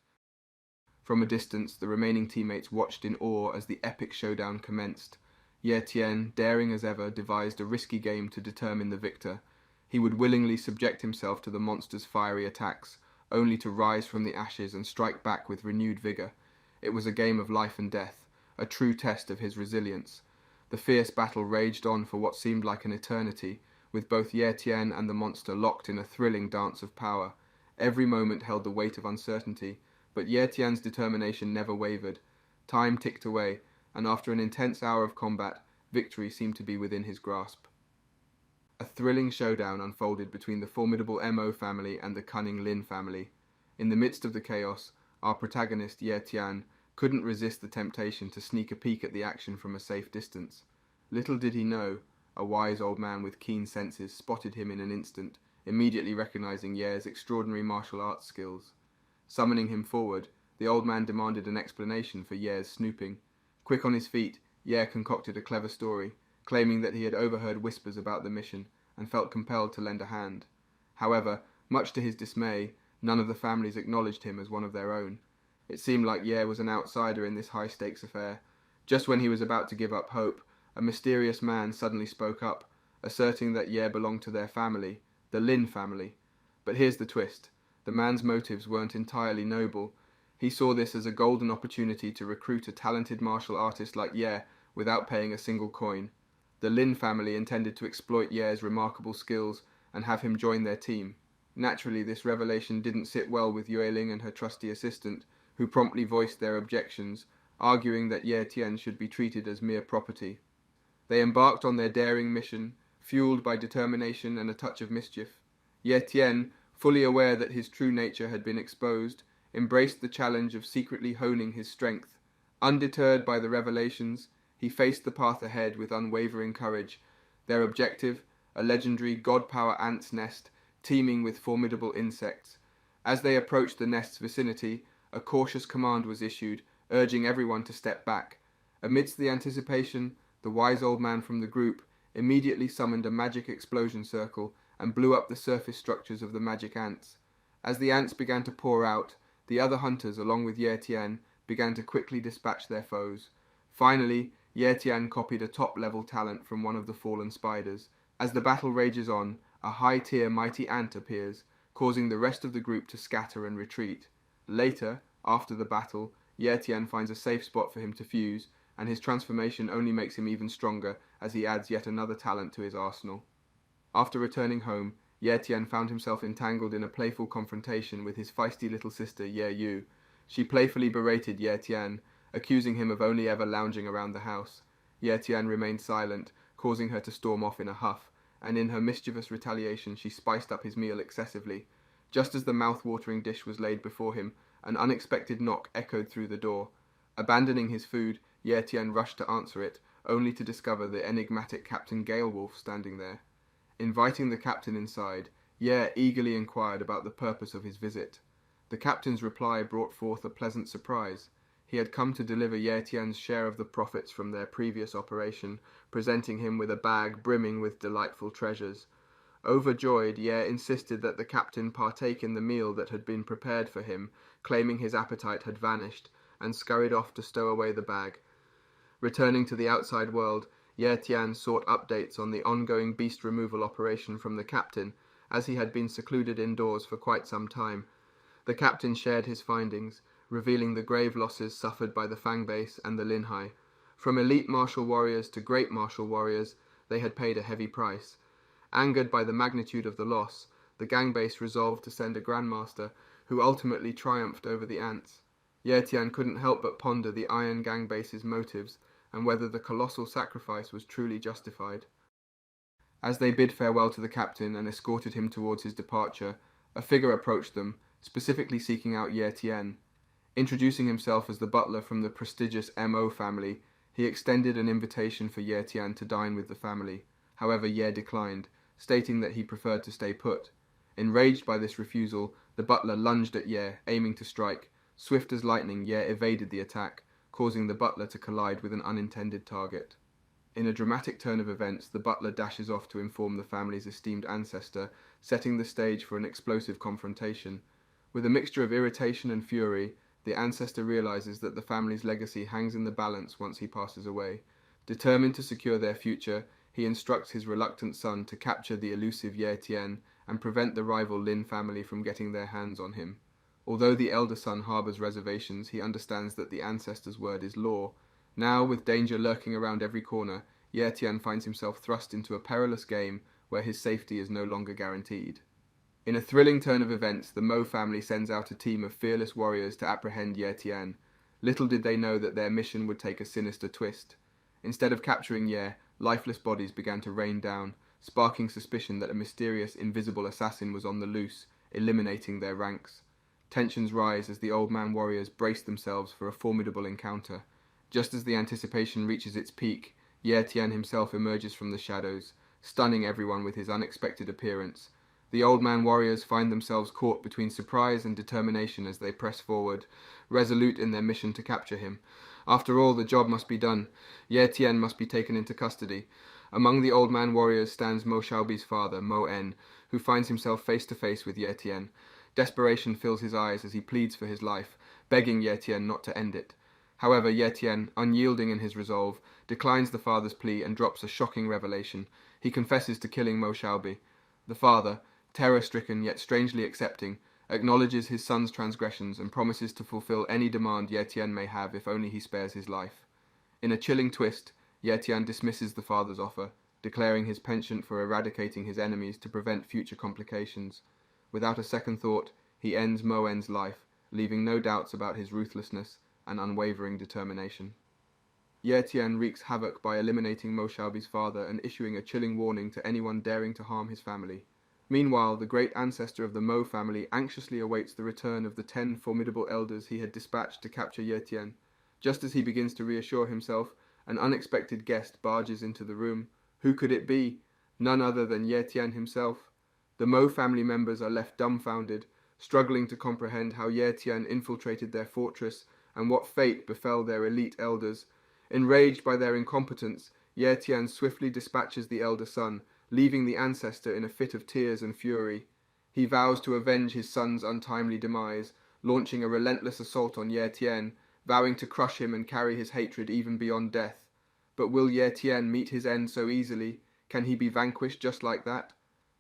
Speaker 1: From a distance, the remaining teammates watched in awe as the epic showdown commenced. Ye Tian, daring as ever, devised a risky game to determine the victor. He would willingly subject himself to the monster's fiery attacks, only to rise from the ashes and strike back with renewed vigor. It was a game of life and death, a true test of his resilience. The fierce battle raged on for what seemed like an eternity, with both Ye Tian and the monster locked in a thrilling dance of power. Every moment held the weight of uncertainty, but Ye Tian's determination never wavered. Time ticked away, and after an intense hour of combat, victory seemed to be within his grasp. A thrilling showdown unfolded between the formidable Mo family and the cunning Lin family. In the midst of the chaos, our protagonist Ye Tian couldn't resist the temptation to sneak a peek at the action from a safe distance. Little did he know, a wise old man with keen senses spotted him in an instant, immediately recognizing Ye's extraordinary martial arts skills. Summoning him forward, the old man demanded an explanation for Ye's snooping. Quick on his feet, Ye concocted a clever story, claiming that he had overheard whispers about the mission and felt compelled to lend a hand. However, much to his dismay, none of the families acknowledged him as one of their own. It seemed like Ye was an outsider in this high-stakes affair. Just when he was about to give up hope, a mysterious man suddenly spoke up, asserting that Ye belonged to their family, the Lin family. But here's the twist. The man's motives weren't entirely noble. He saw this as a golden opportunity to recruit a talented martial artist like Ye without paying a single coin. The Lin family intended to exploit Ye's remarkable skills and have him join their team. Naturally, this revelation didn't sit well with Yueling and her trusty assistant, who promptly voiced their objections, arguing that Ye Tian should be treated as mere property. They embarked on their daring mission, fueled by determination and a touch of mischief. Ye Tian, fully aware that his true nature had been exposed, embraced the challenge of secretly honing his strength. Undeterred by the revelations, he faced the path ahead with unwavering courage. Their objective, a legendary god-power ant's nest, teeming with formidable insects. As they approached the nest's vicinity, a cautious command was issued, urging everyone to step back. Amidst the anticipation, the wise old man from the group immediately summoned a magic explosion circle and blew up the surface structures of the magic ants. As the ants began to pour out, the other hunters, along with Ye Tian, began to quickly dispatch their foes. Finally, Ye Tian copied a top-level talent from one of the fallen spiders. As the battle rages on, a high-tier mighty ant appears, causing the rest of the group to scatter and retreat. Later, after the battle, Ye Tian finds a safe spot for him to fuse, and his transformation only makes him even stronger as he adds yet another talent to his arsenal. After returning home, Ye Tian found himself entangled in a playful confrontation with his feisty little sister Ye Yu. She playfully berated Ye Tian, accusing him of only ever lounging around the house. Ye Tian remained silent, causing her to storm off in a huff, and in her mischievous retaliation she spiced up his meal excessively. Just as the mouth-watering dish was laid before him, an unexpected knock echoed through the door. Abandoning his food, Ye Tian rushed to answer it, only to discover the enigmatic Captain Galewolf standing there. Inviting the captain inside, Ye eagerly inquired about the purpose of his visit. The captain's reply brought forth a pleasant surprise. He had come to deliver Ye Tian's share of the profits from their previous operation, presenting him with a bag brimming with delightful treasures. Overjoyed, Ye insisted that the captain partake in the meal that had been prepared for him, claiming his appetite had vanished, and scurried off to stow away the bag. Returning to the outside world, Ye Tian sought updates on the ongoing beast removal operation from the captain, as he had been secluded indoors for quite some time. The captain shared his findings, revealing the grave losses suffered by the Fang base and the Linhai. From elite martial warriors to great martial warriors, they had paid a heavy price. Angered by the magnitude of the loss, the gang base resolved to send a grandmaster, who ultimately triumphed over the ants. Ye Tian couldn't help but ponder the Iron Gang base's motives, and whether the colossal sacrifice was truly justified. As they bid farewell to the captain and escorted him towards his departure, A figure approached them, specifically seeking out Ye Tian. Introducing himself as the butler from the prestigious Mo family, he extended an invitation for Ye Tian to dine with the family. However, Ye declined, stating that he preferred to stay put. Enraged by this refusal, the butler lunged at Ye, aiming to strike. Swift as lightning, Ye evaded the attack, causing the butler to collide with an unintended target. In a dramatic turn of events, the butler dashes off to inform the family's esteemed ancestor, setting the stage for an explosive confrontation. With a mixture of irritation and fury, the ancestor realizes that the family's legacy hangs in the balance once he passes away. Determined to secure their future, he instructs his reluctant son to capture the elusive Ye Tian and prevent the rival Lin family from getting their hands on him. Although the elder son harbors reservations, he understands that the ancestor's word is law. Now, with danger lurking around every corner, Ye Tian finds himself thrust into a perilous game where his safety is no longer guaranteed. In a thrilling turn of events, the Mo family sends out a team of fearless warriors to apprehend Ye Tian. Little did they know that their mission would take a sinister twist. Instead of capturing Ye, lifeless bodies began to rain down, sparking suspicion that a mysterious, invisible assassin was on the loose, eliminating their ranks. Tensions rise as the Old Man warriors brace themselves for a formidable encounter. Just as the anticipation reaches its peak, Ye Tian himself emerges from the shadows, stunning everyone with his unexpected appearance. The Old Man warriors find themselves caught between surprise and determination as they press forward, resolute in their mission to capture him. After all, the job must be done. Ye Tian must be taken into custody. Among the Old Man warriors stands Mo Xiaobi's father, Mo En, who finds himself face to face with Ye Tian. Desperation fills his eyes as he pleads for his life, begging Ye Tian not to end it. However, Ye Tian, unyielding in his resolve, declines the father's plea and drops a shocking revelation. He confesses to killing Mo Xiaobi. The father, terror-stricken yet strangely accepting, acknowledges his son's transgressions and promises to fulfill any demand Ye Tian may have if only he spares his life. In a chilling twist, Ye Tian dismisses the father's offer, declaring his penchant for eradicating his enemies to prevent future complications. Without a second thought, he ends Mo En's life, leaving no doubts about his ruthlessness and unwavering determination. Ye Tian wreaks havoc by eliminating Mo Xiaobi's father and issuing a chilling warning to anyone daring to harm his family. Meanwhile, the great ancestor of the Mo family anxiously awaits the return of the 10 formidable elders he had dispatched to capture Ye Tian. Just as he begins to reassure himself, an unexpected guest barges into the room. Who could it be? None other than Ye Tian himself. The Mo family members are left dumbfounded, struggling to comprehend how Ye Tian infiltrated their fortress and what fate befell their elite elders. Enraged by their incompetence, Ye Tian swiftly dispatches the elder son, leaving the ancestor in a fit of tears and fury. He vows to avenge his son's untimely demise, launching a relentless assault on Ye Tian, vowing to crush him and carry his hatred even beyond death. But will Ye Tian meet his end so easily? Can he be vanquished just like that?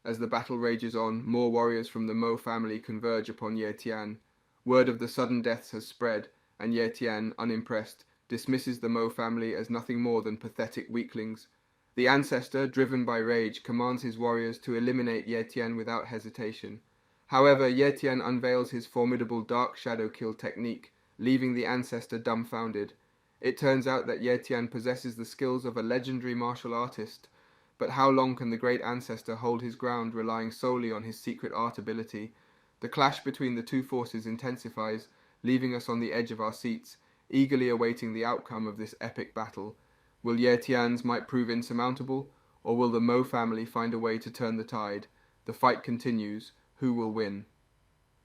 Speaker 1: As the battle rages on, more warriors from the Mo family converge upon Ye Tian. Word of the sudden deaths has spread, and Ye Tian, unimpressed, dismisses the Mo family as nothing more than pathetic weaklings. The ancestor, driven by rage, commands his warriors to eliminate Ye Tian without hesitation. However, Ye Tian unveils his formidable dark shadow kill technique, leaving the ancestor dumbfounded. It turns out that Ye Tian possesses the skills of a legendary martial artist. But how long can the great ancestor hold his ground relying solely on his secret art ability? The clash between the two forces intensifies, leaving us on the edge of our seats, eagerly awaiting the outcome of this epic battle. Will Ye Tian's might prove insurmountable, or will the Mo family find a way to turn the tide? The fight continues. Who will win?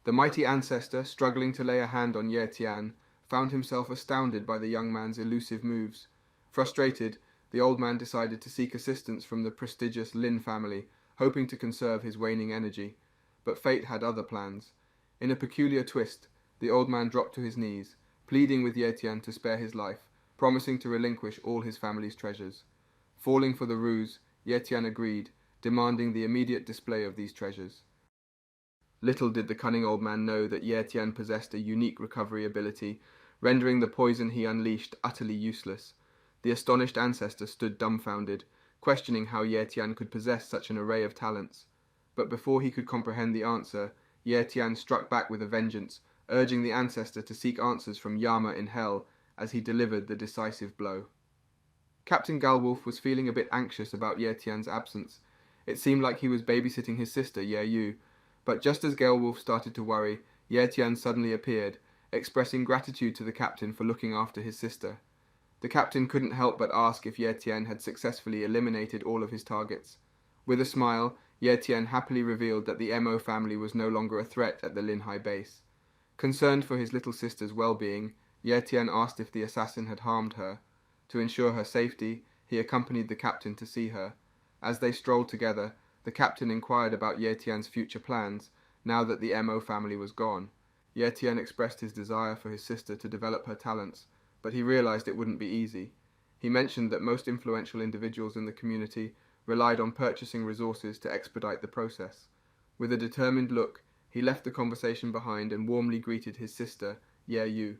Speaker 1: The mighty ancestor, struggling to lay a hand on Ye Tian, found himself astounded by the young man's elusive moves. Frustrated, the old man decided to seek assistance from the prestigious Lin family, hoping to conserve his waning energy. But fate had other plans. In a peculiar twist, the old man dropped to his knees, pleading with Ye Tian to spare his life, promising to relinquish all his family's treasures. Falling for the ruse, Ye Tian agreed, demanding the immediate display of these treasures. Little did the cunning old man know that Ye Tian possessed a unique recovery ability, rendering the poison he unleashed utterly useless. The astonished ancestor stood dumbfounded, questioning how Ye Tian could possess such an array of talents. But before he could comprehend the answer, Ye Tian struck back with a vengeance, urging the ancestor to seek answers from Yama in hell as he delivered the decisive blow. Captain Galwolf was feeling a bit anxious about Ye Tian's absence. It seemed like he was babysitting his sister, Ye Yu, But just as Gelwolf started to worry, Ye Tian suddenly appeared, expressing gratitude to the captain for looking after his sister. The captain couldn't help but ask if Ye Tian had successfully eliminated all of his targets. With a smile, Ye Tian happily revealed that the Mo family was no longer a threat at the Linhai base. Concerned for his little sister's well-being, Ye Tian asked if the assassin had harmed her. To ensure her safety, he accompanied the captain to see her. As they strolled together, the captain inquired about Ye Tian's future plans, now that the Mo family was gone. Ye Tian expressed his desire for his sister to develop her talents, but he realized it wouldn't be easy. He mentioned that most influential individuals in the community relied on purchasing resources to expedite the process. With a determined look, he left the conversation behind and warmly greeted his sister, Ye Yu.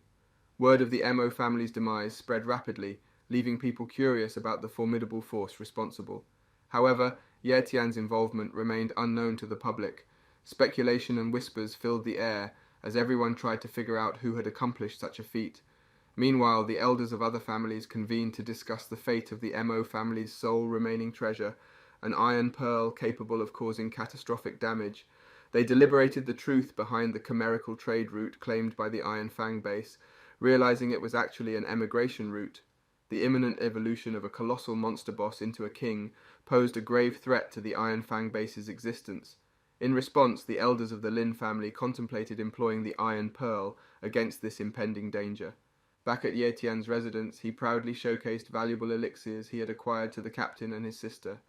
Speaker 1: Word of the Mo family's demise spread rapidly, leaving people curious about the formidable force responsible. However, Ye Tian's involvement remained unknown to the public. Speculation and whispers filled the air as everyone tried to figure out who had accomplished such a feat. Meanwhile, the elders of other families convened to discuss the fate of the Mo family's sole remaining treasure, an iron pearl capable of causing catastrophic damage. They deliberated the truth behind the chimerical trade route claimed by the Iron Fang base, realizing it was actually an emigration route. The imminent evolution of a colossal monster boss into a king posed a grave threat to the Iron Fang base's existence. In response, the elders of the Lin family contemplated employing the Iron Pearl against this impending danger. Back at Ye Tian's residence, he proudly showcased valuable elixirs he had acquired to the captain and his sister.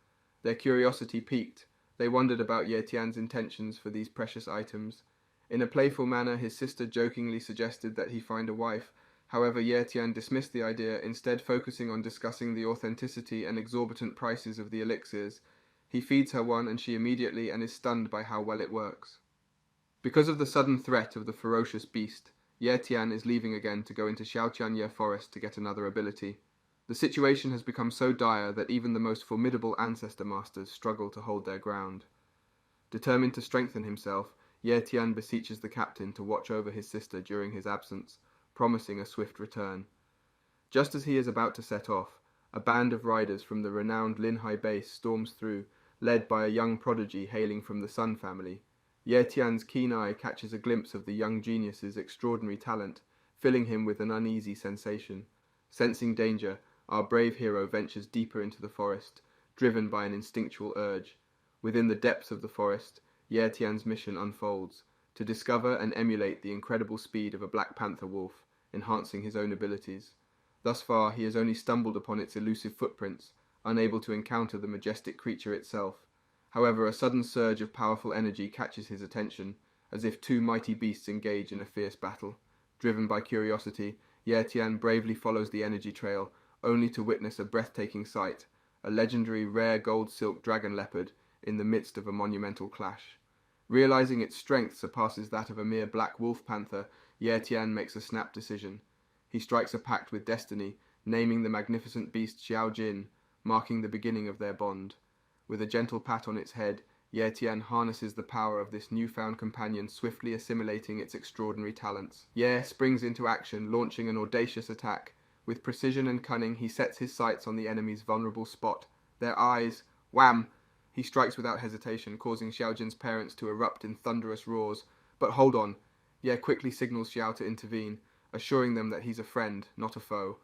Speaker 1: Their curiosity piqued. They wondered about Ye Tian's intentions for these precious items. In a playful manner, his sister jokingly suggested that he find a wife. However, Ye Tian dismissed the idea, instead focusing on discussing the authenticity and exorbitant prices of the elixirs. He feeds her one and she immediately and is stunned by how well it works. Because of the sudden threat of the ferocious beast, Ye Tian is leaving again to go into Xiaotianye Forest to get another ability. The situation has become so dire that even the most formidable ancestor masters struggle to hold their ground. Determined to strengthen himself, Ye Tian beseeches the captain to watch over his sister during his absence, promising a swift return. Just as he is about to set off, a band of riders from the renowned Linhai base storms through, led by a young prodigy hailing from the Sun family. Ye Tian's keen eye catches a glimpse of the young genius's extraordinary talent, filling him with an uneasy sensation. Sensing danger, our brave hero ventures deeper into the forest, driven by an instinctual urge. Within the depths of the forest, Ye Tian's mission unfolds, to discover and emulate the incredible speed of a Black Panther wolf, enhancing his own abilities. Thus far, he has only stumbled upon its elusive footprints, unable to encounter the majestic creature itself. However, a sudden surge of powerful energy catches his attention, as if two mighty beasts engage in a fierce battle. Driven by curiosity, Ye Tian bravely follows the energy trail, only to witness a breathtaking sight, a legendary rare gold silk dragon leopard in the midst of a monumental clash. Realizing its strength surpasses that of a mere black wolf panther, Ye Tian makes a snap decision. He strikes a pact with destiny, naming the magnificent beast Xiao Jin, marking the beginning of their bond. With a gentle pat on its head, Ye Tian harnesses the power of this newfound companion, swiftly assimilating its extraordinary talents. Ye springs into action, launching an audacious attack. With precision and cunning, he sets his sights on the enemy's vulnerable spot. Their eyes, wham! He strikes without hesitation, causing Xiao Jin's parents to erupt in thunderous roars. But hold on. Ye quickly signals Xiao to intervene, assuring them that he's a friend, not a foe.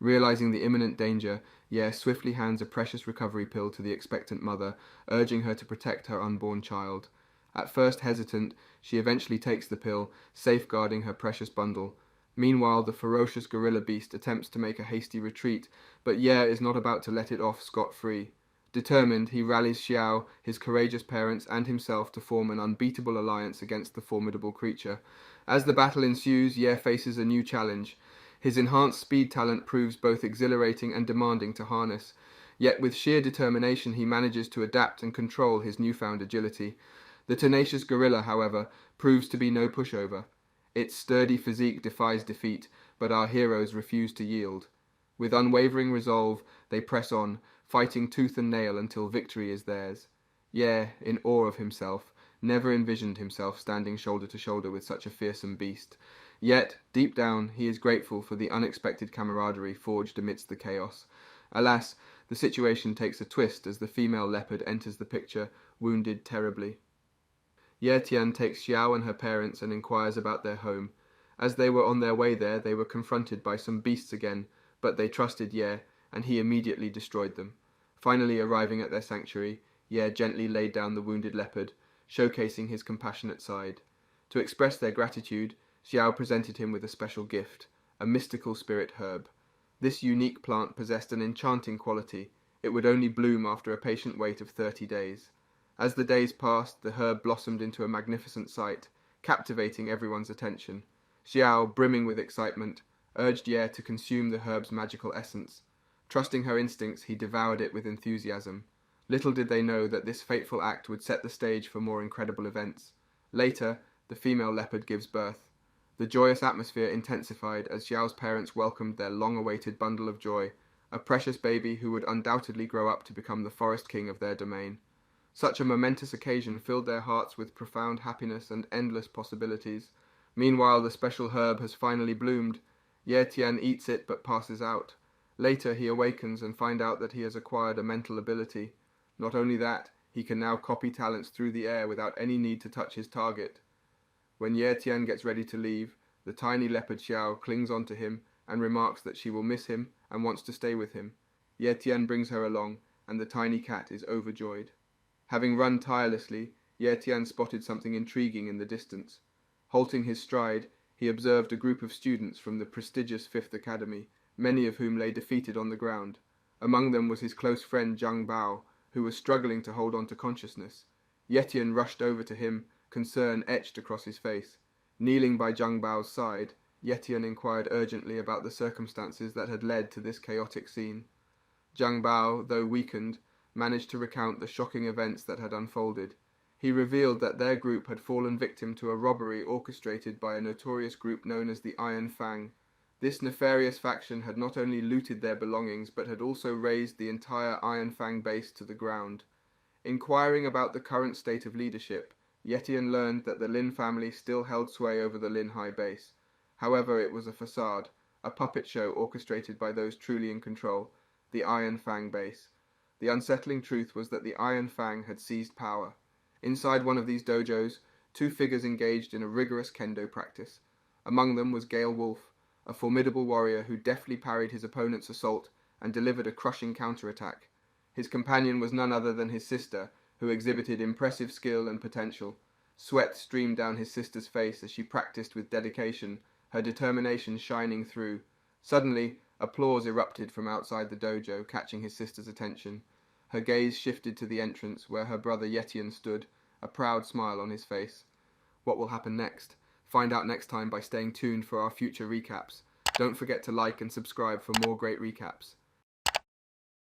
Speaker 1: Realizing the imminent danger, Ye swiftly hands a precious recovery pill to the expectant mother, urging her to protect her unborn child. At first hesitant, she eventually takes the pill, safeguarding her precious bundle. Meanwhile, the ferocious gorilla beast attempts to make a hasty retreat, but Ye is not about to let it off scot-free. Determined, he rallies Xiao, his courageous parents, and himself to form an unbeatable alliance against the formidable creature. As the battle ensues, Ye faces a new challenge. His enhanced speed talent proves both exhilarating and demanding to harness, yet with sheer determination he manages to adapt and control his newfound agility. The tenacious gorilla, however, proves to be no pushover. Its sturdy physique defies defeat, but our heroes refuse to yield. With unwavering resolve, they press on, fighting tooth and nail until victory is theirs. Ye, in awe of himself, never envisioned himself standing shoulder to shoulder with such a fearsome beast. Yet, deep down, he is grateful for the unexpected camaraderie forged amidst the chaos. Alas, the situation takes a twist as the female leopard enters the picture, wounded terribly. Ye Tian takes Xiao and her parents and inquires about their home. As they were on their way there, they were confronted by some beasts again, but they trusted Ye, and he immediately destroyed them. Finally arriving at their sanctuary, Ye gently laid down the wounded leopard, showcasing his compassionate side. To express their gratitude, Xiao presented him with a special gift, a mystical spirit herb. This unique plant possessed an enchanting quality. It would only bloom after a patient wait of 30 days. As the days passed, the herb blossomed into a magnificent sight, captivating everyone's attention. Xiao, brimming with excitement, urged Ye to consume the herb's magical essence. Trusting her instincts, he devoured it with enthusiasm. Little did they know that this fateful act would set the stage for more incredible events. Later, the female leopard gives birth. The joyous atmosphere intensified as Xiao's parents welcomed their long-awaited bundle of joy, a precious baby who would undoubtedly grow up to become the forest king of their domain. Such a momentous occasion filled their hearts with profound happiness and endless possibilities. Meanwhile, the special herb has finally bloomed. Ye Tian eats it but passes out. Later, he awakens and finds out that he has acquired a mental ability. Not only that, he can now copy talents through the air without any need to touch his target. When Ye Tian gets ready to leave, the tiny leopard Xiao clings onto him and remarks that she will miss him and wants to stay with him. Ye Tian brings her along, and the tiny cat is overjoyed. Having run tirelessly, Ye Tian spotted something intriguing in the distance. Halting his stride, he observed a group of students from the prestigious Fifth Academy, many of whom lay defeated on the ground. Among them was his close friend Zhang Bao, who was struggling to hold on to consciousness. Ye Tian rushed over to him, concern etched across his face. Kneeling by Zhang Bao's side, Ye Tian inquired urgently about the circumstances that had led to this chaotic scene. Zhang Bao, though weakened, managed to recount the shocking events that had unfolded. He revealed that their group had fallen victim to a robbery orchestrated by a notorious group known as the Iron Fang. This nefarious faction had not only looted their belongings, but had also razed the entire Iron Fang base to the ground. Inquiring about the current state of leadership, Ye Tian learned that the Lin family still held sway over the Lin High base. However, it was a facade, a puppet show orchestrated by those truly in control, the Iron Fang base. The unsettling truth was that the Iron Fang had seized power. Inside one of these dojos, two figures engaged in a rigorous kendo practice. Among them was Gale Wolf, a formidable warrior who deftly parried his opponent's assault and delivered a crushing counterattack. His companion was none other than his sister, who exhibited impressive skill and potential. Sweat streamed down his sister's face as she practiced with dedication, her determination shining through. Suddenly, applause erupted from outside the dojo, catching his sister's attention. Her gaze shifted to the entrance where her brother Ye Tian stood, a proud smile on his face. What will happen next? Find out next time by staying tuned for our future recaps. Don't forget to like and subscribe for more great recaps.